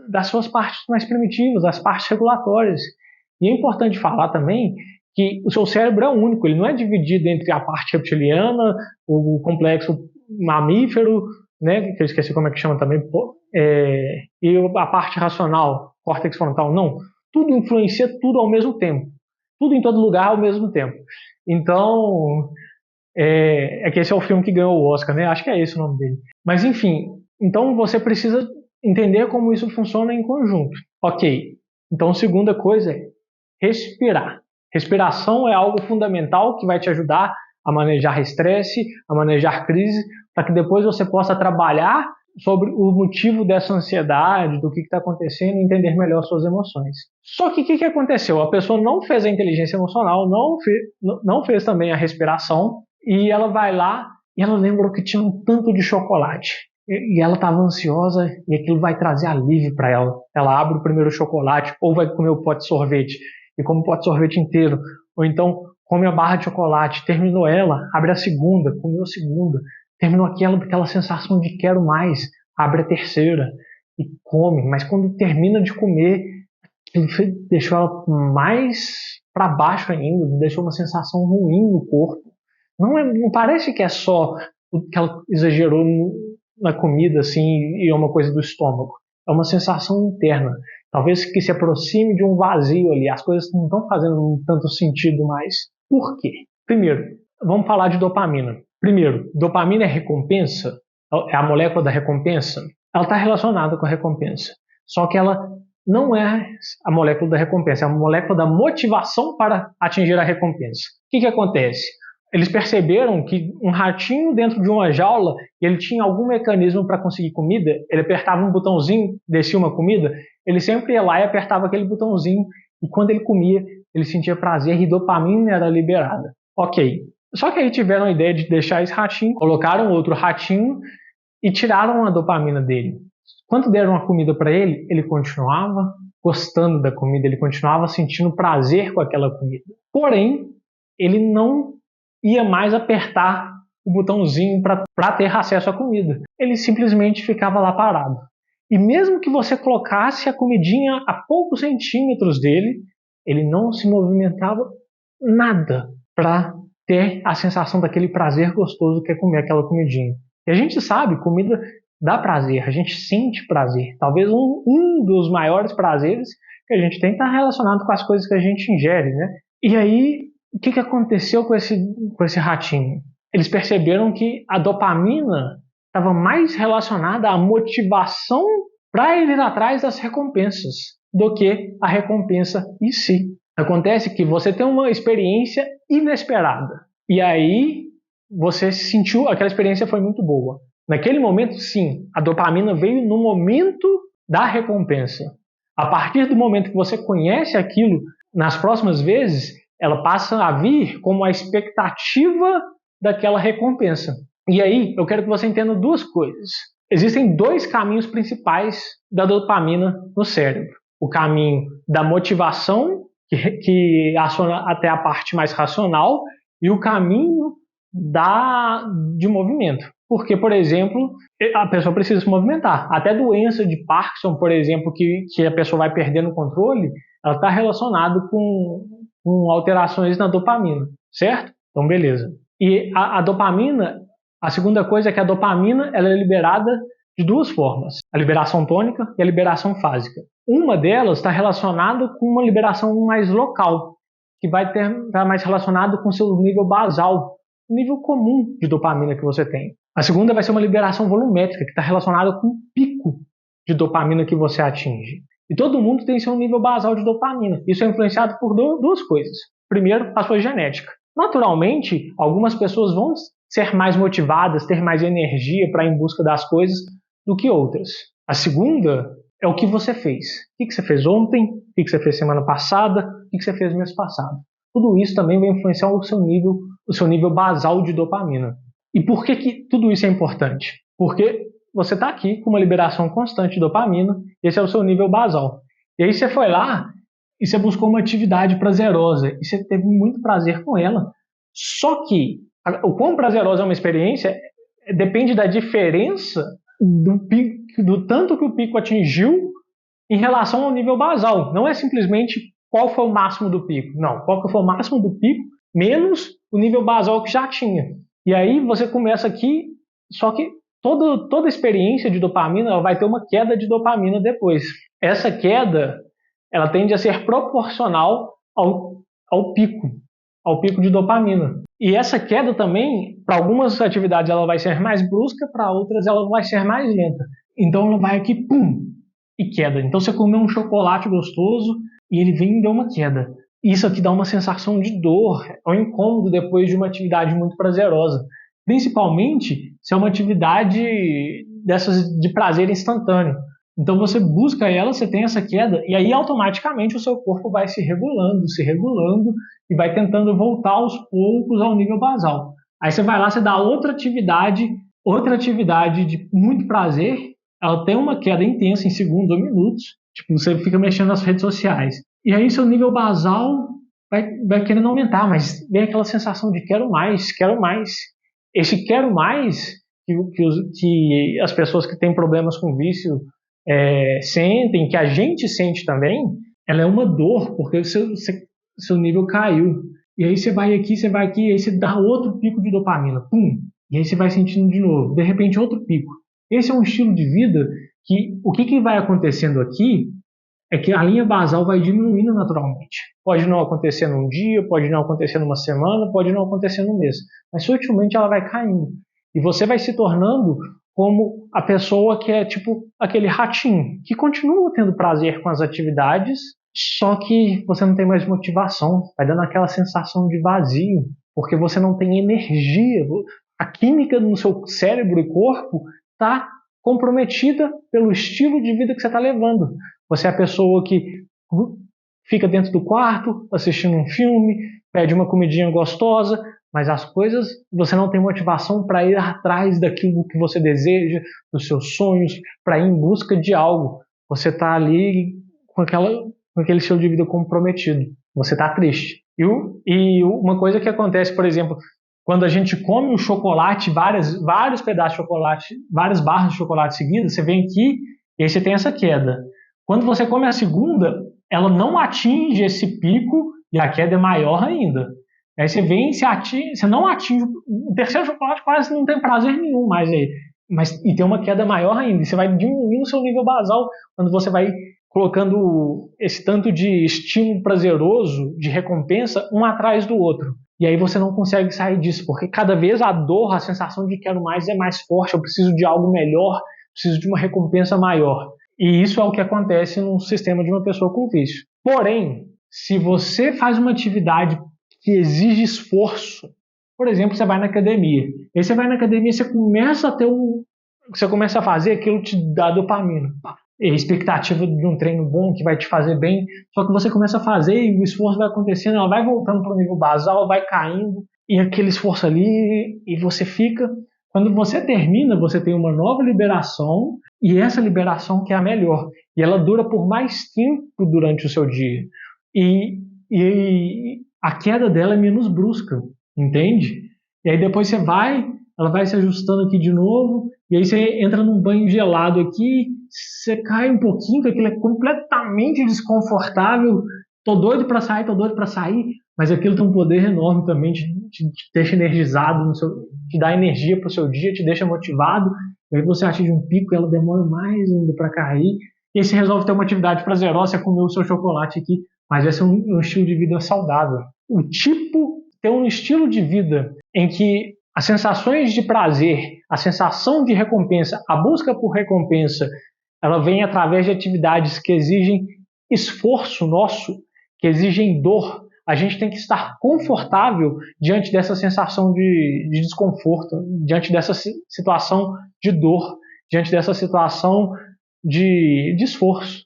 das suas partes mais primitivas, das partes regulatórias. E é importante falar também que o seu cérebro é único, ele não é dividido entre a parte reptiliana, o complexo mamífero, né, que eu esqueci como é que chama também, e a parte racional, córtex frontal, não. Tudo influencia tudo ao mesmo tempo. Tudo em todo lugar ao mesmo tempo. Então, é que esse é o filme que ganhou o Oscar, né? Acho que é esse o nome dele. Mas, enfim, então você precisa entender como isso funciona em conjunto. Ok, então a segunda coisa é respirar. Respiração é algo fundamental que vai te ajudar a manejar estresse, a manejar crise, para que depois você possa trabalhar sobre o motivo dessa ansiedade, do que está acontecendo e entender melhor suas emoções. Só que o que aconteceu? A pessoa não fez a inteligência emocional, não fez também a respiração, e ela vai lá e ela lembrou que tinha um tanto de chocolate. E ela estava ansiosa e aquilo vai trazer alívio para ela. Ela abre o primeiro chocolate ou vai comer o pote de sorvete e come o pote de sorvete inteiro. Ou então come a barra de chocolate, terminou ela, abre a segunda, comeu a segunda, terminou aquela sensação de quero mais, abre a terceira e come, mas quando termina de comer, deixou ela mais para baixo ainda, deixou uma sensação ruim no corpo. Não parece que é só que ela exagerou na comida assim e é uma coisa do estômago. É uma sensação interna. Talvez que se aproxime de um vazio ali. As coisas não estão fazendo tanto sentido mais. Por quê? Primeiro, vamos falar de dopamina. Primeiro, dopamina é recompensa? É a molécula da recompensa? Ela está relacionada com a recompensa. Só que ela não é a molécula da recompensa, é a molécula da motivação para atingir a recompensa. O que acontece? Eles perceberam que um ratinho dentro de uma jaula, ele tinha algum mecanismo para conseguir comida, ele apertava um botãozinho, descia uma comida, ele sempre ia lá e apertava aquele botãozinho, e quando ele comia, ele sentia prazer e dopamina era liberada. Ok. Só que aí tiveram a ideia de deixar esse ratinho, colocaram outro ratinho e tiraram a dopamina dele. Quando deram a comida para ele, ele continuava gostando da comida, ele continuava sentindo prazer com aquela comida. Porém, ele não ia mais apertar o botãozinho para ter acesso à comida. Ele simplesmente ficava lá parado. E mesmo que você colocasse a comidinha a poucos centímetros dele, ele não se movimentava nada para ter a sensação daquele prazer gostoso que é comer aquela comidinha. E a gente sabe, comida dá prazer, a gente sente prazer. Talvez um dos maiores prazeres que a gente tem está relacionado com as coisas que a gente ingere, né? E aí, o que aconteceu com esse ratinho? Eles perceberam que a dopamina estava mais relacionada à motivação para ele ir atrás das recompensas do que a recompensa em si. Acontece que você tem uma experiência inesperada e aí você sentiu, aquela experiência foi muito boa. Naquele momento, sim, a dopamina veio no momento da recompensa. A partir do momento que você conhece aquilo, nas próximas vezes, ela passa a vir como a expectativa daquela recompensa. E aí, eu quero que você entenda duas coisas. Existem dois caminhos principais da dopamina no cérebro. O caminho da motivação, que aciona até a parte mais racional, e o caminho de movimento. Porque, por exemplo, a pessoa precisa se movimentar. Até doença de Parkinson, por exemplo, que a pessoa vai perdendo o controle, ela está relacionada com alterações na dopamina, certo? Então, beleza. E a dopamina, a segunda coisa é que a dopamina ela é liberada de duas formas, a liberação tônica e a liberação fásica. Uma delas está relacionada com uma liberação mais local, que vai estar mais relacionada com o seu nível basal, o nível comum de dopamina que você tem. A segunda vai ser uma liberação volumétrica, que está relacionada com o pico de dopamina que você atinge. E todo mundo tem seu nível basal de dopamina. Isso é influenciado por duas coisas. Primeiro, a sua genética. Naturalmente, algumas pessoas vão ser mais motivadas, ter mais energia para ir em busca das coisas do que outras. A segunda é o que você fez. O que você fez ontem? O que você fez semana passada? O que você fez mês passado? Tudo isso também vai influenciar o seu nível basal de dopamina. E por que tudo isso é importante? Porque você está aqui com uma liberação constante de dopamina, esse é o seu nível basal. E aí você foi lá e você buscou uma atividade prazerosa e você teve muito prazer com ela. Só que o quão prazerosa é uma experiência depende da diferença do tanto que o pico atingiu em relação ao nível basal. Não é simplesmente qual foi o máximo do pico. Não, qual que foi o máximo do pico menos o nível basal que já tinha. E aí você começa aqui, só que toda experiência de dopamina ela vai ter uma queda de dopamina depois. Essa queda ela tende a ser proporcional ao pico de dopamina. E essa queda também, para algumas atividades ela vai ser mais brusca, para outras ela vai ser mais lenta. Então ela vai aqui, pum, e queda. Então você comeu um chocolate gostoso e ele vem e deu uma queda. Isso aqui dá uma sensação de dor, é um incômodo depois de uma atividade muito prazerosa. Principalmente se é uma atividade dessas de prazer instantâneo. Então você busca ela, você tem essa queda, e aí automaticamente o seu corpo vai se regulando e vai tentando voltar aos poucos ao nível basal. Aí você vai lá, você dá outra atividade de muito prazer, ela tem uma queda intensa em segundos ou minutos, tipo, você fica mexendo nas redes sociais. E aí seu nível basal vai querendo aumentar, mas vem aquela sensação de quero mais, quero mais. Esse quero mais que as pessoas que têm problemas com vício sentem, que a gente sente também, ela é uma dor, porque o seu nível caiu. E aí você vai aqui, e aí você dá outro pico de dopamina, pum, e aí você vai sentindo de novo, de repente outro pico. Esse é um estilo de vida que o que vai acontecendo aqui é que a linha basal vai diminuindo naturalmente. Pode não acontecer num dia, pode não acontecer numa semana, pode não acontecer num mês, mas sutilmente ela vai caindo. E você vai se tornando como a pessoa que é tipo aquele ratinho, que continua tendo prazer com as atividades, só que você não tem mais motivação, vai dando aquela sensação de vazio, porque você não tem energia. A química no seu cérebro e corpo está comprometida pelo estilo de vida que você está levando. Você é a pessoa que fica dentro do quarto, assistindo um filme, pede uma comidinha gostosa, mas as coisas, você não tem motivação para ir atrás daquilo que você deseja, dos seus sonhos, para ir em busca de algo. Você está ali com aquele estilo de vida comprometido. Você está triste. E uma coisa que acontece, por exemplo, quando a gente come um chocolate, vários pedaços de chocolate, várias barras de chocolate seguidas, você vem aqui e aí você tem essa queda. Quando você come a segunda, ela não atinge esse pico e a queda é maior ainda. Aí você vem e você não atinge o terceiro chocolate, quase não tem prazer nenhum mais aí. E tem uma queda maior ainda. E você vai diminuindo o seu nível basal quando você vai colocando esse tanto de estímulo prazeroso, de recompensa, um atrás do outro. E aí você não consegue sair disso, porque cada vez a dor, a sensação de quero mais é mais forte, eu preciso de algo melhor, preciso de uma recompensa maior. E isso é o que acontece no sistema de uma pessoa com vício. Porém, se você faz uma atividade que exige esforço, por exemplo, você vai na academia. Aí você vai na academia, você começa a fazer aquilo te dá dopamina. A expectativa de um treino bom que vai te fazer bem, só que você começa a fazer e o esforço vai acontecendo, ela vai voltando para o nível basal, vai caindo, e aquele esforço ali, e você fica... Quando você termina, você tem uma nova liberação, e essa liberação que é a melhor. E ela dura por mais tempo durante o seu dia. E a queda dela é menos brusca, entende? E aí depois ela vai se ajustando aqui de novo, e aí você entra num banho gelado aqui, você cai um pouquinho, porque aquilo é completamente desconfortável. Tô doido para sair, mas aquilo tem um poder enorme também, te deixa energizado, te dá energia para o seu dia, te deixa motivado. E aí você atinge um pico e ela demora mais ainda para cair. E aí você resolve ter uma atividade prazerosa, você comer o seu chocolate aqui, mas vai ser um estilo de vida saudável. Ter um estilo de vida em que as sensações de prazer, a sensação de recompensa, a busca por recompensa, ela vem através de atividades que exigem esforço nosso, que exigem dor. A gente tem que estar confortável diante dessa sensação de desconforto, diante dessa situação de dor, diante dessa situação de esforço.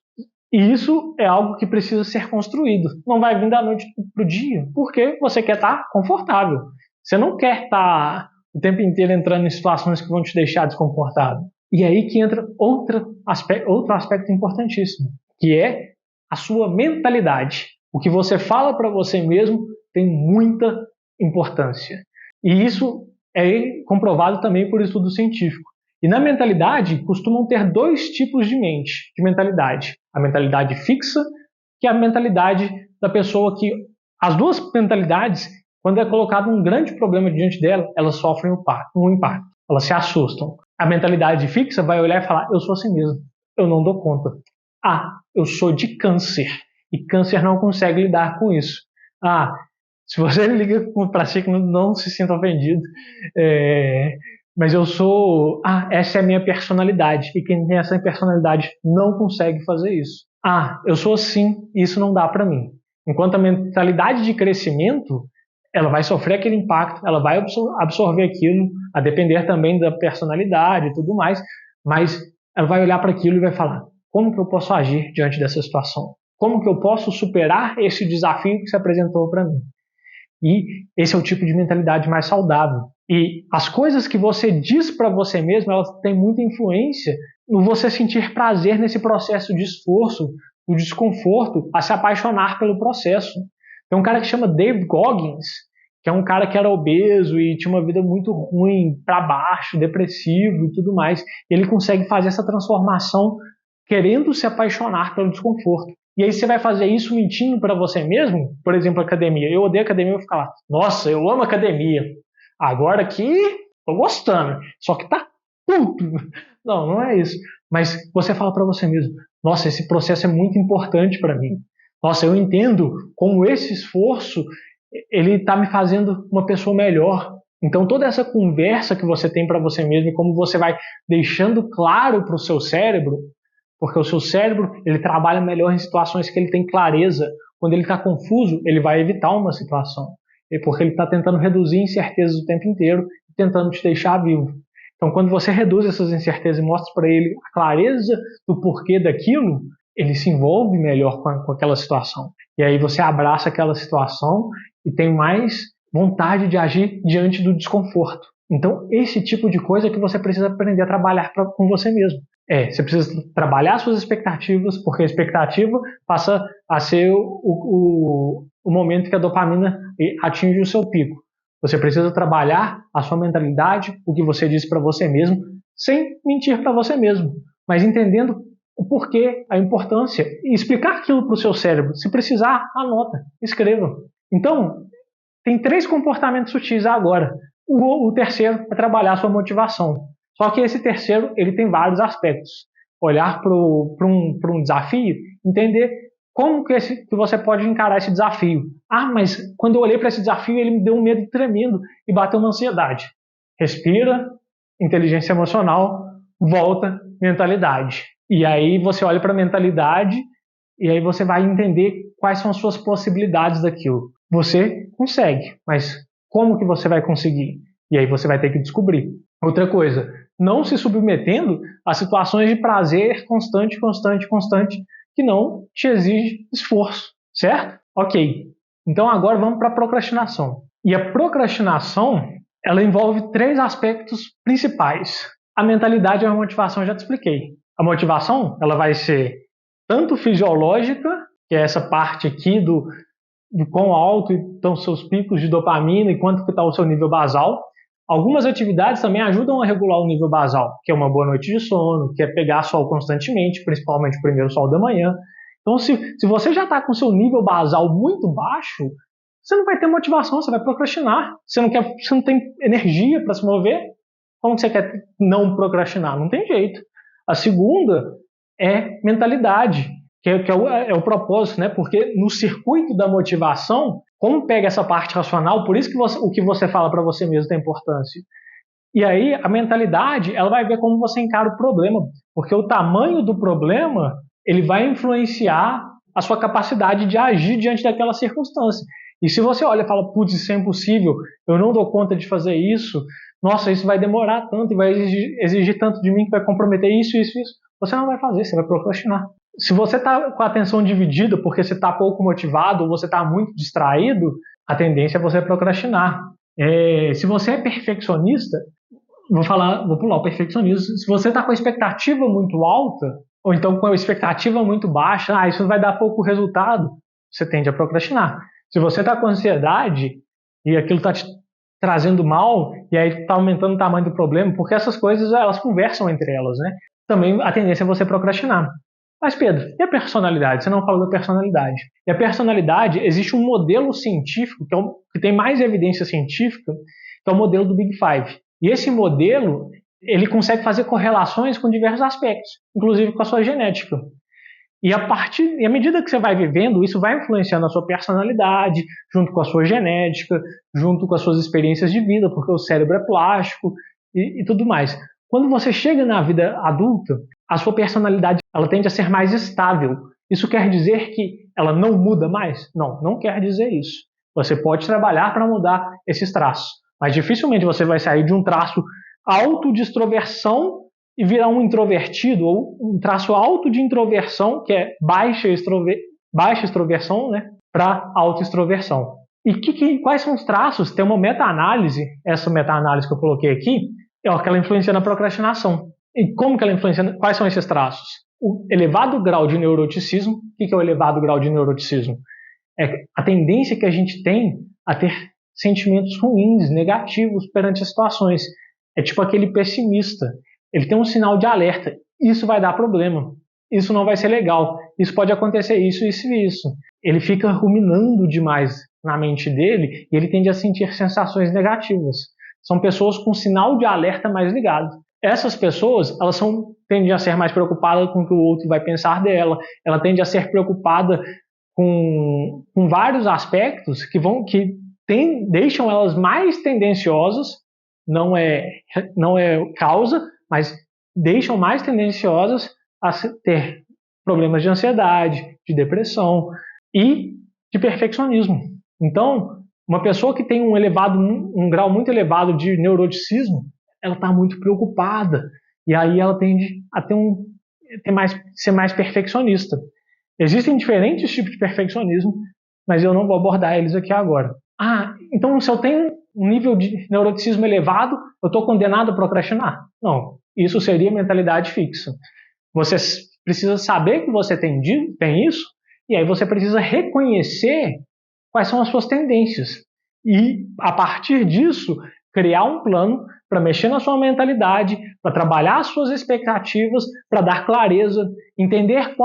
E isso é algo que precisa ser construído. Não vai vir da noite para o dia, porque você quer estar confortável. Você não quer estar o tempo inteiro entrando em situações que vão te deixar desconfortável. E aí que entra outro aspecto importantíssimo, que é a sua mentalidade. O que você fala para você mesmo tem muita importância. E isso é comprovado também por estudo científico. E na mentalidade, costumam ter dois tipos de mentalidade. A mentalidade fixa, que é a mentalidade da pessoa que... As duas mentalidades, quando é colocado um grande problema diante dela, elas sofrem um impacto. Elas se assustam. A mentalidade fixa vai olhar e falar, eu sou assim mesmo, eu não dou conta. Eu sou de câncer. E câncer não consegue lidar com isso. Se você liga para si, não se sinta ofendido. Mas eu sou... essa é a minha personalidade. E quem tem essa personalidade não consegue fazer isso. Eu sou assim, e isso não dá para mim. Enquanto a mentalidade de crescimento, ela vai sofrer aquele impacto, ela vai absorver aquilo, a depender também da personalidade e tudo mais, mas ela vai olhar para aquilo e vai falar, como que eu posso agir diante dessa situação? Como que eu posso superar esse desafio que se apresentou para mim? E esse é o tipo de mentalidade mais saudável. E as coisas que você diz para você mesmo, elas têm muita influência no você sentir prazer nesse processo de esforço, o desconforto, a se apaixonar pelo processo. Tem um cara que chama David Goggins, que é um cara que era obeso e tinha uma vida muito ruim, para baixo, depressivo e tudo mais. E ele consegue fazer essa transformação querendo se apaixonar pelo desconforto. E aí você vai fazer isso mentindo para você mesmo? Por exemplo, academia. Eu odeio academia, eu vou ficar lá, nossa, eu amo academia. Agora aqui, tô gostando. Só que tá puto. Não, não é isso. Mas você fala para você mesmo, nossa, esse processo é muito importante para mim. Nossa, eu entendo como esse esforço ele está me fazendo uma pessoa melhor. Então toda essa conversa que você tem para você mesmo e como você vai deixando claro para o seu cérebro, porque o seu cérebro ele trabalha melhor em situações que ele tem clareza. Quando ele está confuso, ele vai evitar uma situação, porque ele está tentando reduzir incertezas o tempo inteiro, tentando te deixar vivo. Então quando você reduz essas incertezas e mostra para ele a clareza do porquê daquilo, ele se envolve melhor com aquela situação. E aí você abraça aquela situação e tem mais vontade de agir diante do desconforto. Então, esse tipo de coisa é que você precisa aprender a trabalhar com você mesmo. Você precisa trabalhar suas expectativas, porque a expectativa passa a ser o momento que a dopamina atinge o seu pico. Você precisa trabalhar a sua mentalidade, o que você diz para você mesmo, sem mentir para você mesmo, mas entendendo o porquê, a importância, e explicar aquilo para o seu cérebro. Se precisar, anota, escreva. Então, tem 3 comportamentos sutis agora. O terceiro é trabalhar a sua motivação. Só que esse terceiro ele tem vários aspectos. Olhar para um desafio, entender como que você pode encarar esse desafio. Mas quando eu olhei para esse desafio, ele me deu um medo tremendo e bateu uma ansiedade. Respira, inteligência emocional, volta, mentalidade. E aí você olha para a mentalidade e aí você vai entender quais são as suas possibilidades daquilo. Você consegue, mas como que você vai conseguir? E aí você vai ter que descobrir. Outra coisa, não se submetendo a situações de prazer constante, que não te exige esforço, certo? Ok. Então agora vamos para a procrastinação. E a procrastinação, ela envolve 3 aspectos principais. A mentalidade e a motivação eu já te expliquei. A motivação, ela vai ser tanto fisiológica, que é essa parte aqui do quão alto estão seus picos de dopamina e quanto que está o seu nível basal. Algumas atividades também ajudam a regular o nível basal, que é uma boa noite de sono, que é pegar sol constantemente, principalmente o primeiro sol da manhã. Então, se você já está com seu nível basal muito baixo, você não vai ter motivação, você vai procrastinar. Você não tem energia para se mover. Como você quer não procrastinar? Não tem jeito. A segunda é mentalidade, que é o propósito, né? Porque no circuito da motivação, como pega essa parte racional, por isso que o que você fala para você mesmo tem importância. E aí a mentalidade, ela vai ver como você encara o problema, porque o tamanho do problema, ele vai influenciar a sua capacidade de agir diante daquela circunstância. E se você olha e fala, putz, isso é impossível, eu não dou conta de fazer isso, nossa, isso vai demorar tanto e vai exigir tanto de mim que vai comprometer isso, você não vai fazer, você vai procrastinar. Se você está com a atenção dividida porque você está pouco motivado ou você está muito distraído, a tendência é você procrastinar. Se você é perfeccionista, vou pular o perfeccionismo. Se você está com a expectativa muito alta, ou então com a expectativa muito baixa, isso vai dar pouco resultado, você tende a procrastinar. Se você está com ansiedade e aquilo está te trazendo mal, e aí está aumentando o tamanho do problema, porque essas coisas elas conversam entre elas, né? Também a tendência é você procrastinar. Mas Pedro, e a personalidade? Você não falou da personalidade. E a personalidade, existe um modelo científico, que tem mais evidência científica, que é o modelo do Big Five. E esse modelo, ele consegue fazer correlações com diversos aspectos, inclusive com a sua genética. E à medida que você vai vivendo, isso vai influenciando a sua personalidade, junto com a sua genética, junto com as suas experiências de vida, porque o cérebro é plástico e tudo mais. Quando você chega na vida adulta, a sua personalidade ela tende a ser mais estável. Isso quer dizer que ela não muda mais? Não, não quer dizer isso. Você pode trabalhar para mudar esses traços, mas dificilmente você vai sair de um traço alto de extroversão e virar um introvertido, ou um traço alto de introversão, que é baixa extroversão, né, para alta extroversão. E quais são os traços? Tem uma meta-análise, essa meta-análise que eu coloquei aqui, que ela influencia na procrastinação. E como que ela influencia? Quais são esses traços? O elevado grau de neuroticismo. O que é o elevado grau de neuroticismo? a tendência que a gente tem a ter sentimentos ruins, negativos perante as situações. É tipo aquele pessimista. Ele tem um sinal de alerta. Isso vai dar problema. Isso não vai ser legal. Isso pode acontecer isso, isso e isso. Ele fica ruminando demais na mente dele e ele tende a sentir sensações negativas. São pessoas com sinal de alerta mais ligado. Essas pessoas, tendem a ser mais preocupadas com o que o outro vai pensar dela. Ela tende a ser preocupada com vários aspectos que deixam elas mais tendenciosas, não é causa, mas deixam mais tendenciosas a ter problemas de ansiedade, de depressão e de perfeccionismo. Então, uma pessoa que tem um grau muito elevado de neuroticismo, ela está muito preocupada e aí ela tende a ser mais perfeccionista. Existem diferentes tipos de perfeccionismo, mas eu não vou abordar eles aqui agora. Então se eu tenho um nível de neuroticismo elevado, eu estou condenado a procrastinar? Não, isso seria mentalidade fixa. Você precisa saber que você tem isso, e aí você precisa reconhecer quais são as suas tendências. E, a partir disso, criar um plano para mexer na sua mentalidade, para trabalhar as suas expectativas, para dar clareza, entender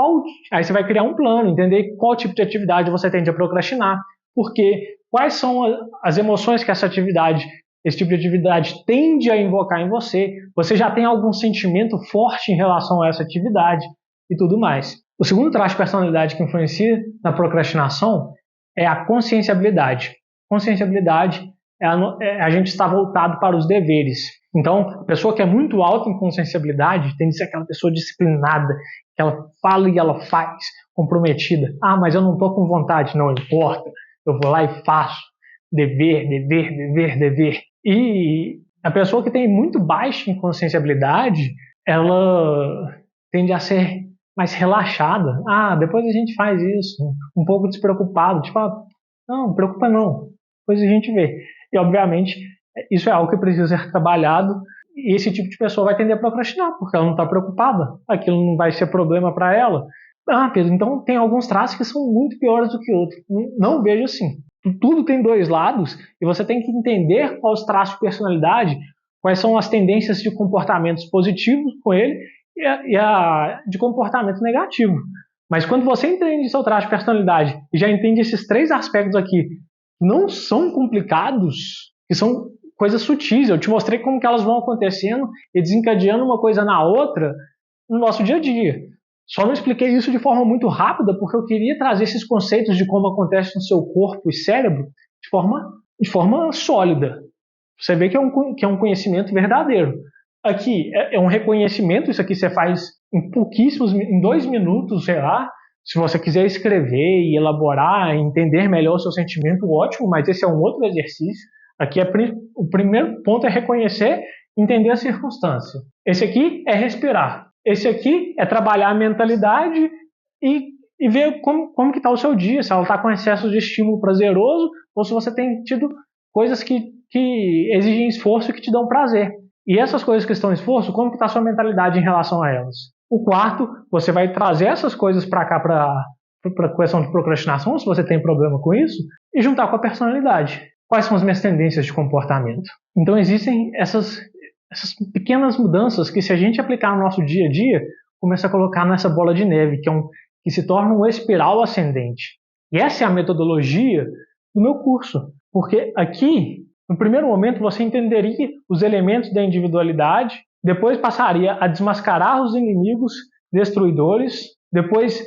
Aí você vai criar um plano, entender qual tipo de atividade você tende a procrastinar, porque quais são as emoções que esse tipo de atividade tende a invocar em você. Você já tem algum sentimento forte em relação a essa atividade e tudo mais. O segundo traço de personalidade que influencia na procrastinação é a conscienciabilidade. Conscienciabilidade a gente está voltado para os deveres. Então, a pessoa que é muito alta em conscienciabilidade tem que ser aquela pessoa disciplinada, que ela fala e ela faz, comprometida. Mas eu não estou com vontade, não importa. Eu vou lá e faço. Dever, dever, dever, dever. E a pessoa que tem muito baixa em conscienciabilidade, ela tende a ser mais relaxada. Depois a gente faz isso. Um pouco despreocupado. Tipo, não preocupa não. Depois a gente vê. E, obviamente, isso é algo que precisa ser trabalhado e esse tipo de pessoa vai tender a procrastinar, porque ela não está preocupada. Aquilo não vai ser problema para ela. Pedro, então tem alguns traços que são muito piores do que outros. Não vejo assim. Tudo tem dois lados e você tem que entender quais os traços de personalidade, quais são as tendências de comportamentos positivos com ele e de comportamento negativo. Mas quando você entende seu traço de personalidade e já entende esses três aspectos aqui, não são complicados, que são coisas sutis. Eu te mostrei como que elas vão acontecendo e desencadeando uma coisa na outra no nosso dia a dia. Só não expliquei isso de forma muito rápida porque eu queria trazer esses conceitos de como acontece no seu corpo e cérebro de forma sólida. Você vê que é um conhecimento verdadeiro. Aqui é um reconhecimento, isso aqui você faz em 2 minutos, sei lá. Se você quiser escrever e elaborar, entender melhor o seu sentimento, ótimo, mas esse é um outro exercício. Aqui o primeiro ponto é reconhecer, entender a circunstância. Esse aqui é respirar. Esse aqui é trabalhar a mentalidade e ver como que está o seu dia, se ela está com excesso de estímulo prazeroso ou se você tem tido coisas que exigem esforço e que te dão prazer. E essas coisas que estão em esforço, como que está a sua mentalidade em relação a elas? O quarto, você vai trazer essas coisas para cá, para a questão de procrastinação, se você tem problema com isso, e juntar com a personalidade. Quais são as minhas tendências de comportamento? Então existem essas pequenas mudanças que, se a gente aplicar no nosso dia a dia, começa a colocar nessa bola de neve, que se torna uma espiral ascendente. E essa é a metodologia do meu curso. Porque aqui, no primeiro momento, você entenderia os elementos da individualidade, depois passaria a desmascarar os inimigos destruidores, depois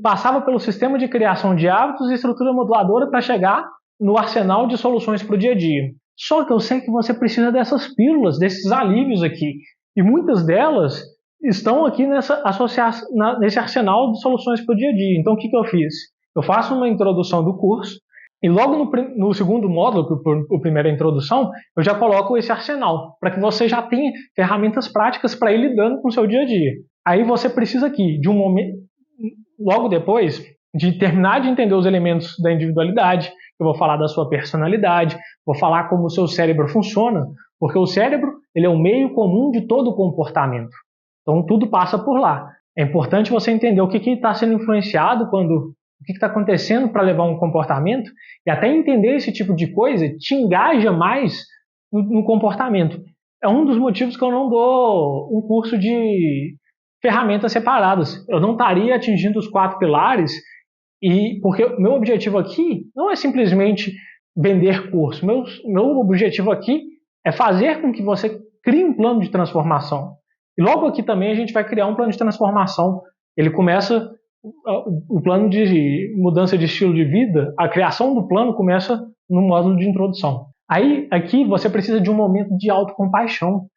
passava pelo sistema de criação de hábitos e estrutura moduladora para chegar no arsenal de soluções para o dia a dia. Só que eu sei que você precisa dessas pílulas, desses alívios aqui. E muitas delas estão aqui nesse arsenal de soluções para o dia a dia. Então o que eu fiz? Eu faço uma introdução do curso e logo no segundo módulo, o primeiro é a introdução, eu já coloco esse arsenal, para que você já tenha ferramentas práticas para ir lidando com o seu dia a dia. Aí você precisa aqui, de um momento, logo depois, de terminar de entender os elementos da individualidade, eu vou falar da sua personalidade, vou falar como o seu cérebro funciona, porque o cérebro ele é o meio comum de todo o comportamento. Então tudo passa por lá. É importante você entender o que está sendo influenciado quando o que está acontecendo para levar um comportamento, e até entender esse tipo de coisa te engaja mais no comportamento. É um dos motivos que eu não dou um curso de ferramentas separadas. Eu não estaria atingindo os 4 pilares, porque o meu objetivo aqui não é simplesmente vender curso. Meu objetivo aqui é fazer com que você crie um plano de transformação. E logo aqui também a gente vai criar um plano de transformação. Ele começa, o plano de mudança de estilo de vida, a criação do plano começa no módulo de introdução. Aí, aqui, você precisa de um momento de autocompaixão.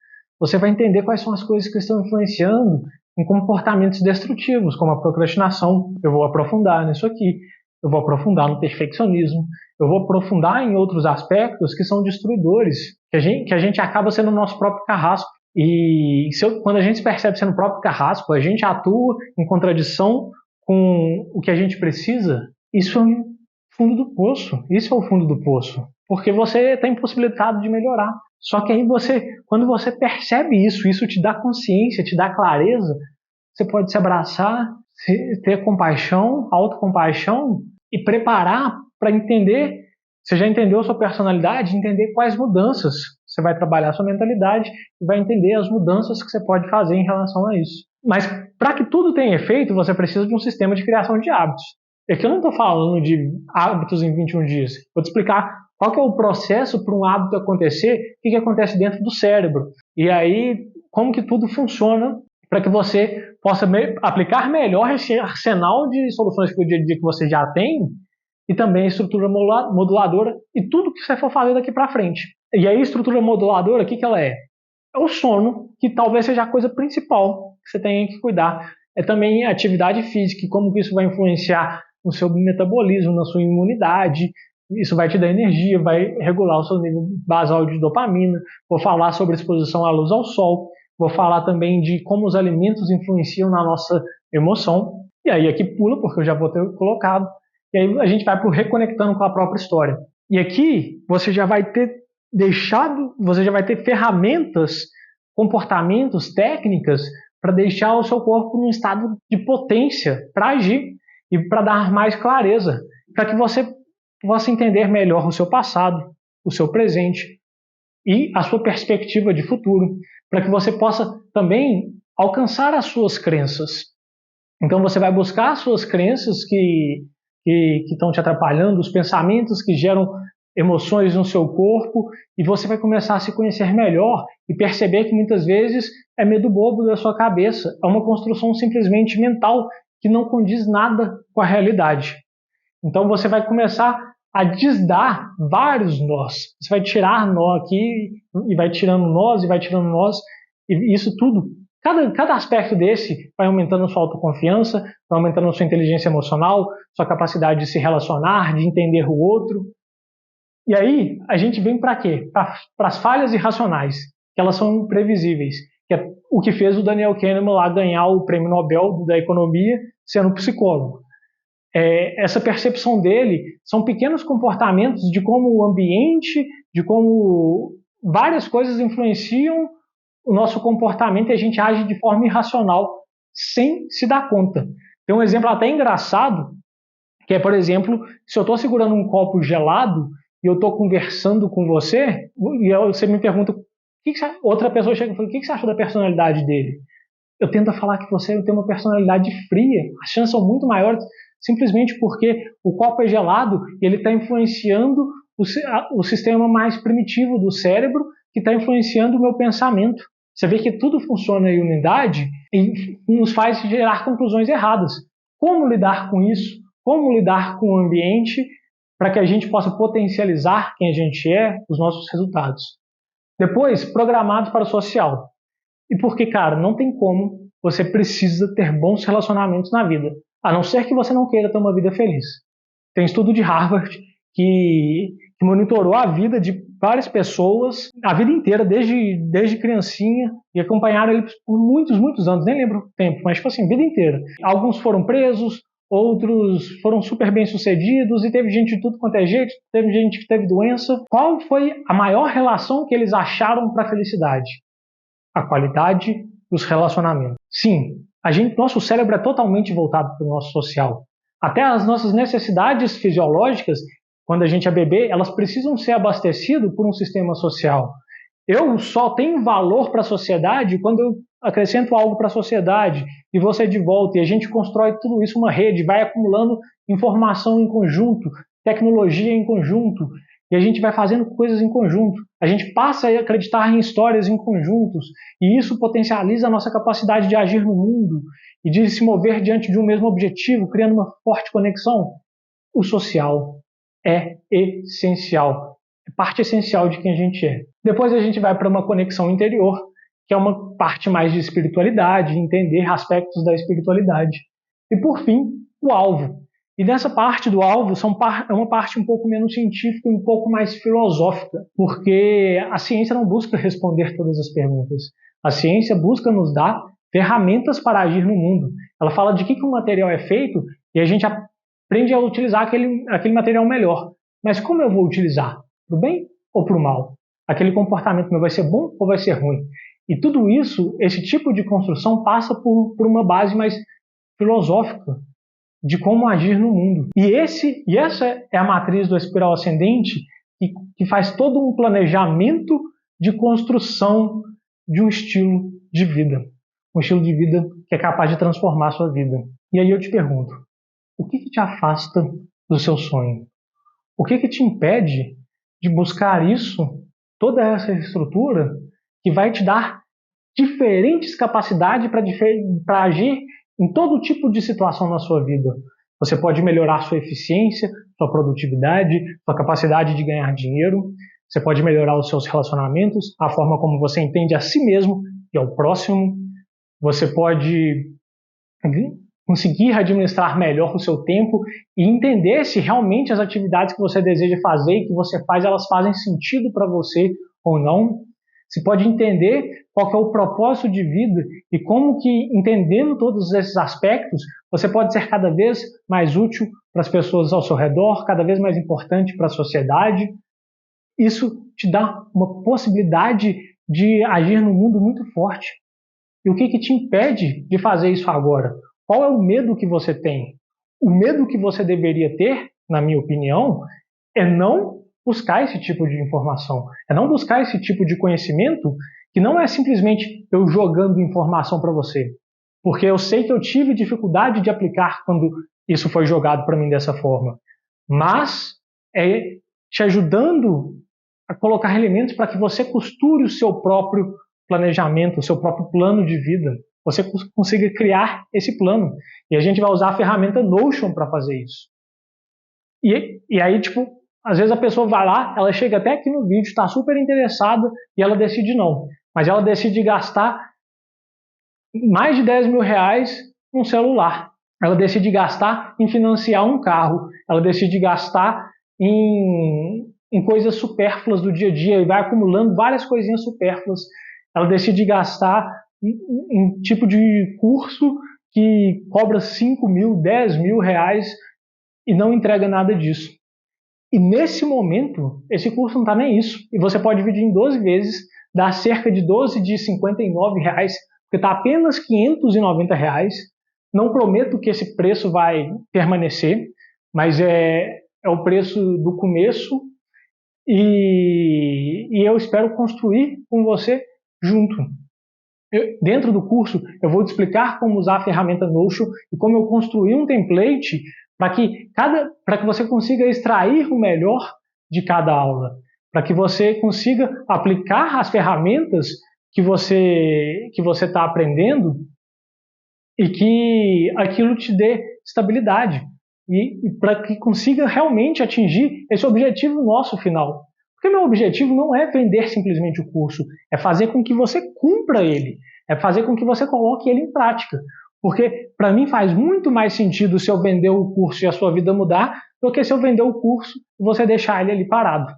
Você vai entender quais são as coisas que estão influenciando em comportamentos destrutivos, como a procrastinação. Eu vou aprofundar nisso aqui. Eu vou aprofundar no perfeccionismo. Eu vou aprofundar em outros aspectos que são destruidores, que a gente acaba sendo o nosso próprio carrasco. E quando a gente se percebe sendo o próprio carrasco, a gente atua em contradição com o que a gente precisa. Isso é o fundo do poço. Isso é o fundo do poço. Porque você está impossibilitado de melhorar. Só que aí quando você percebe isso te dá consciência, te dá clareza, você pode se abraçar, ter compaixão, autocompaixão e preparar para entender. Você já entendeu a sua personalidade, entender quais mudanças você vai trabalhar a sua mentalidade e vai entender as mudanças que você pode fazer em relação a isso. Mas para que tudo tenha efeito, você precisa de um sistema de criação de hábitos. Aqui eu não estou falando de hábitos em 21 dias. Vou te explicar qual que é o processo para um hábito acontecer, o que acontece dentro do cérebro. E aí, como que tudo funciona para que você possa aplicar melhor esse arsenal de soluções para o dia a dia que você já tem e também a estrutura moduladora e tudo que você for fazer daqui para frente. E aí, a estrutura moduladora, o que ela é? É o sono, que talvez seja a coisa principal que você tenha que cuidar. É também a atividade física, como que isso vai influenciar no seu metabolismo, na sua imunidade. Isso vai te dar energia, vai regular o seu nível basal de dopamina. Vou falar sobre exposição à luz ao sol. Vou falar também de como os alimentos influenciam na nossa emoção. E aí aqui pula, porque eu já vou ter colocado. E aí a gente vai para o reconectando com a própria história. E aqui você já vai ter ferramentas, comportamentos, técnicas para deixar o seu corpo num estado de potência para agir e para dar mais clareza, para que você possa entender melhor o seu passado, o seu presente e a sua perspectiva de futuro, para que você possa também alcançar as suas crenças. Então você vai buscar as suas crenças que estão te atrapalhando, os pensamentos que geram emoções no seu corpo, e você vai começar a se conhecer melhor e perceber que muitas vezes é medo bobo da sua cabeça, é uma construção simplesmente mental que não condiz nada com a realidade. Então você vai começar a desdar vários nós. Você vai tirar nó aqui e vai tirando nós e vai tirando nós, e isso tudo, cada aspecto desse vai aumentando a sua autoconfiança, vai aumentando a sua inteligência emocional, sua capacidade de se relacionar, de entender o outro. E aí a gente vem para quê? Para as falhas irracionais, que elas são imprevisíveis, que é o que fez o Daniel Kahneman lá ganhar o prêmio Nobel da Economia sendo psicólogo. Essa percepção dele são pequenos comportamentos de como o ambiente, de como várias coisas influenciam o nosso comportamento e a gente age de forma irracional sem se dar conta. Tem um exemplo até engraçado, que é, por exemplo, se eu estou segurando um copo gelado e eu estou conversando com você, e você me pergunta, outra pessoa chega e fala, o que você acha da personalidade dele? Eu tento falar que você tem uma personalidade fria, as chances são muito maiores, simplesmente porque o copo é gelado e ele está influenciando o sistema mais primitivo do cérebro, que está influenciando o meu pensamento. Você vê que tudo funciona em unidade e nos faz gerar conclusões erradas. Como lidar com isso? Como lidar com o ambiente para que a gente possa potencializar quem a gente é, os nossos resultados? Depois, programados para o social. E porque, cara, não tem como, você precisa ter bons relacionamentos na vida, a não ser que você não queira ter uma vida feliz. Tem estudo de Harvard que monitorou a vida de várias pessoas a vida inteira, desde criancinha, e acompanharam ele por muitos, muitos anos, nem lembro o tempo, mas tipo assim, vida inteira. Alguns foram presos, outros foram super bem sucedidos, e teve gente de tudo quanto é jeito, teve gente que teve doença. Qual foi a maior relação que eles acharam para a felicidade? A qualidade dos relacionamentos. Sim, nosso cérebro é totalmente voltado para o nosso social. Até as nossas necessidades fisiológicas, quando a gente é bebê, elas precisam ser abastecidas por um sistema social. Eu só tenho valor para a sociedade quando eu acrescento algo para a sociedade e você de volta, e a gente constrói tudo isso uma rede, vai acumulando informação em conjunto, tecnologia em conjunto, e a gente vai fazendo coisas em conjunto. A gente passa a acreditar em histórias em conjuntos, e isso potencializa a nossa capacidade de agir no mundo e de se mover diante de um mesmo objetivo, criando uma forte conexão. O social é essencial, é parte essencial de quem a gente é. Depois a gente vai para uma conexão interior, que é uma parte mais de espiritualidade, entender aspectos da espiritualidade. E por fim, o alvo. E nessa parte do alvo é uma parte um pouco menos científica e um pouco mais filosófica, porque a ciência não busca responder todas as perguntas. A ciência busca nos dar ferramentas para agir no mundo. Ela fala de que um material é feito e a gente aprende a utilizar aquele material melhor. Mas como eu vou utilizar? Para o bem ou para o mal? Aquele comportamento meu vai ser bom ou vai ser ruim? E tudo isso, esse tipo de construção passa por uma base mais filosófica de como agir no mundo. E essa é a matriz do espiral ascendente que faz todo um planejamento de construção de um estilo de vida. Um estilo de vida que é capaz de transformar a sua vida. E aí eu te pergunto, o que te afasta do seu sonho? O que te impede de buscar isso, toda essa estrutura que vai te dar diferentes capacidades para agir em todo tipo de situação na sua vida? Você pode melhorar sua eficiência, sua produtividade, sua capacidade de ganhar dinheiro. Você pode melhorar os seus relacionamentos, a forma como você entende a si mesmo e ao próximo. Você pode conseguir administrar melhor o seu tempo e entender se realmente as atividades que você deseja fazer e que você faz, elas fazem sentido para você ou não. Você pode entender qual que é o propósito de vida e como que, entendendo todos esses aspectos, você pode ser cada vez mais útil para as pessoas ao seu redor, cada vez mais importante para a sociedade. Isso te dá uma possibilidade de agir no mundo muito forte. E o que te impede de fazer isso agora? Qual é o medo que você tem? O medo que você deveria ter, na minha opinião, é não buscar esse tipo de informação, é não buscar esse tipo de conhecimento que não é simplesmente eu jogando informação para você. Porque eu sei que eu tive dificuldade de aplicar quando isso foi jogado para mim dessa forma. Mas é te ajudando a colocar elementos para que você costure o seu próprio planejamento, o seu próprio plano de vida. Você consiga criar esse plano. E a gente vai usar a ferramenta Notion para fazer isso. E aí, tipo, às vezes a pessoa vai lá, ela chega até aqui no vídeo, está super interessada e ela decide não. Mas ela decide gastar mais de 10 mil reais num celular. Ela decide gastar em financiar um carro. Ela decide gastar em coisas supérfluas do dia a dia e vai acumulando várias coisinhas supérfluas. Ela decide gastar em tipo de curso que cobra 5 mil, 10 mil reais e não entrega nada disso. E nesse momento, esse curso não está nem isso. E você pode dividir em 12 vezes, dá cerca de 12 de 59 reais, porque está apenas 590 reais. Não prometo que esse preço vai permanecer, mas é o preço do começo e eu espero construir com você junto. Dentro do curso, eu vou te explicar como usar a ferramenta Notion e como eu construir um template para que você consiga extrair o melhor de cada aula, para que você consiga aplicar as ferramentas que você está aprendendo e que aquilo te dê estabilidade e para que consiga realmente atingir esse objetivo nosso final. Porque meu objetivo não é vender simplesmente o curso, é fazer com que você cumpra ele, é fazer com que você coloque ele em prática. Porque para mim faz muito mais sentido se eu vender o curso e a sua vida mudar do que se eu vender o curso e você deixar ele ali parado.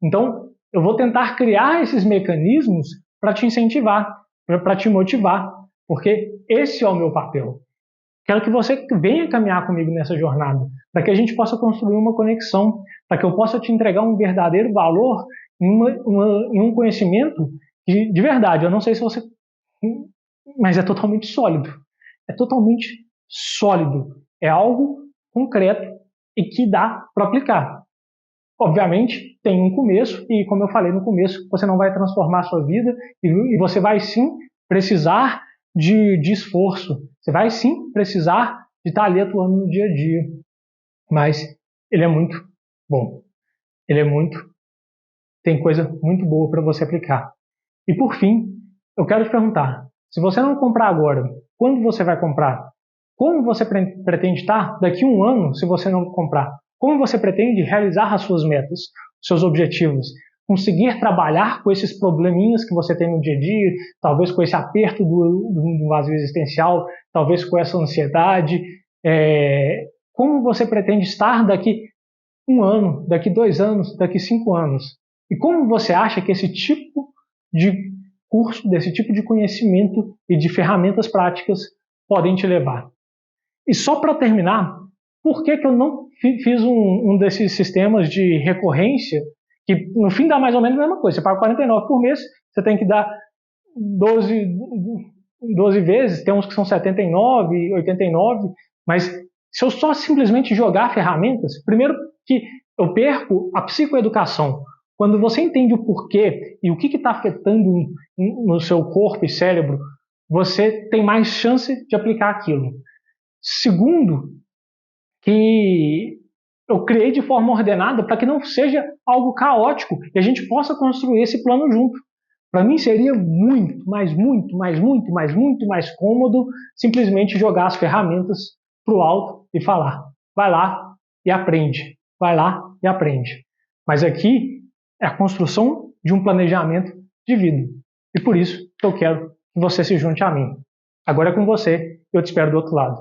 Então, eu vou tentar criar esses mecanismos para te incentivar, para te motivar, porque esse é o meu papel. Quero que você venha caminhar comigo nessa jornada, para que a gente possa construir uma conexão, para que eu possa te entregar um verdadeiro valor em um conhecimento que, de verdade, eu não sei se você... mas é totalmente sólido. É totalmente sólido. É algo concreto e que dá para aplicar. Obviamente, tem um começo e, como eu falei no começo, você não vai transformar a sua vida e você vai sim precisar de esforço. Você vai sim precisar de estar ali atuando no dia a dia. Mas ele é muito bom. Ele é tem coisa muito boa para você aplicar. E por fim, eu quero te perguntar, se você não comprar agora, quando você vai comprar? Como você pretende estar daqui a um ano se você não comprar? Como você pretende realizar as suas metas, seus objetivos? Conseguir trabalhar com esses probleminhas que você tem no dia a dia, talvez com esse aperto do vazio existencial, talvez com essa ansiedade. Como você pretende estar daqui um ano, daqui 2 anos, daqui 5 anos? E como você acha que esse tipo de curso, desse tipo de conhecimento e de ferramentas práticas podem te levar? E só para terminar, por que eu não fiz um desses sistemas de recorrência, que no fim dá mais ou menos a mesma coisa? Você paga 49 por mês, você tem que dar 12 vezes, tem uns que são 79, 89, mas se eu só simplesmente jogar ferramentas, primeiro que eu perco a psicoeducação. Quando você entende o porquê e o que está afetando no seu corpo e cérebro, você tem mais chance de aplicar aquilo. Segundo, que eu criei de forma ordenada para que não seja algo caótico e a gente possa construir esse plano junto. Para mim seria muito mais cômodo simplesmente jogar as ferramentas para o alto e falar: vai lá e aprende, vai lá e aprende. Mas aqui é a construção de um planejamento de vida. E por isso eu quero que você se junte a mim. Agora é com você, eu te espero do outro lado.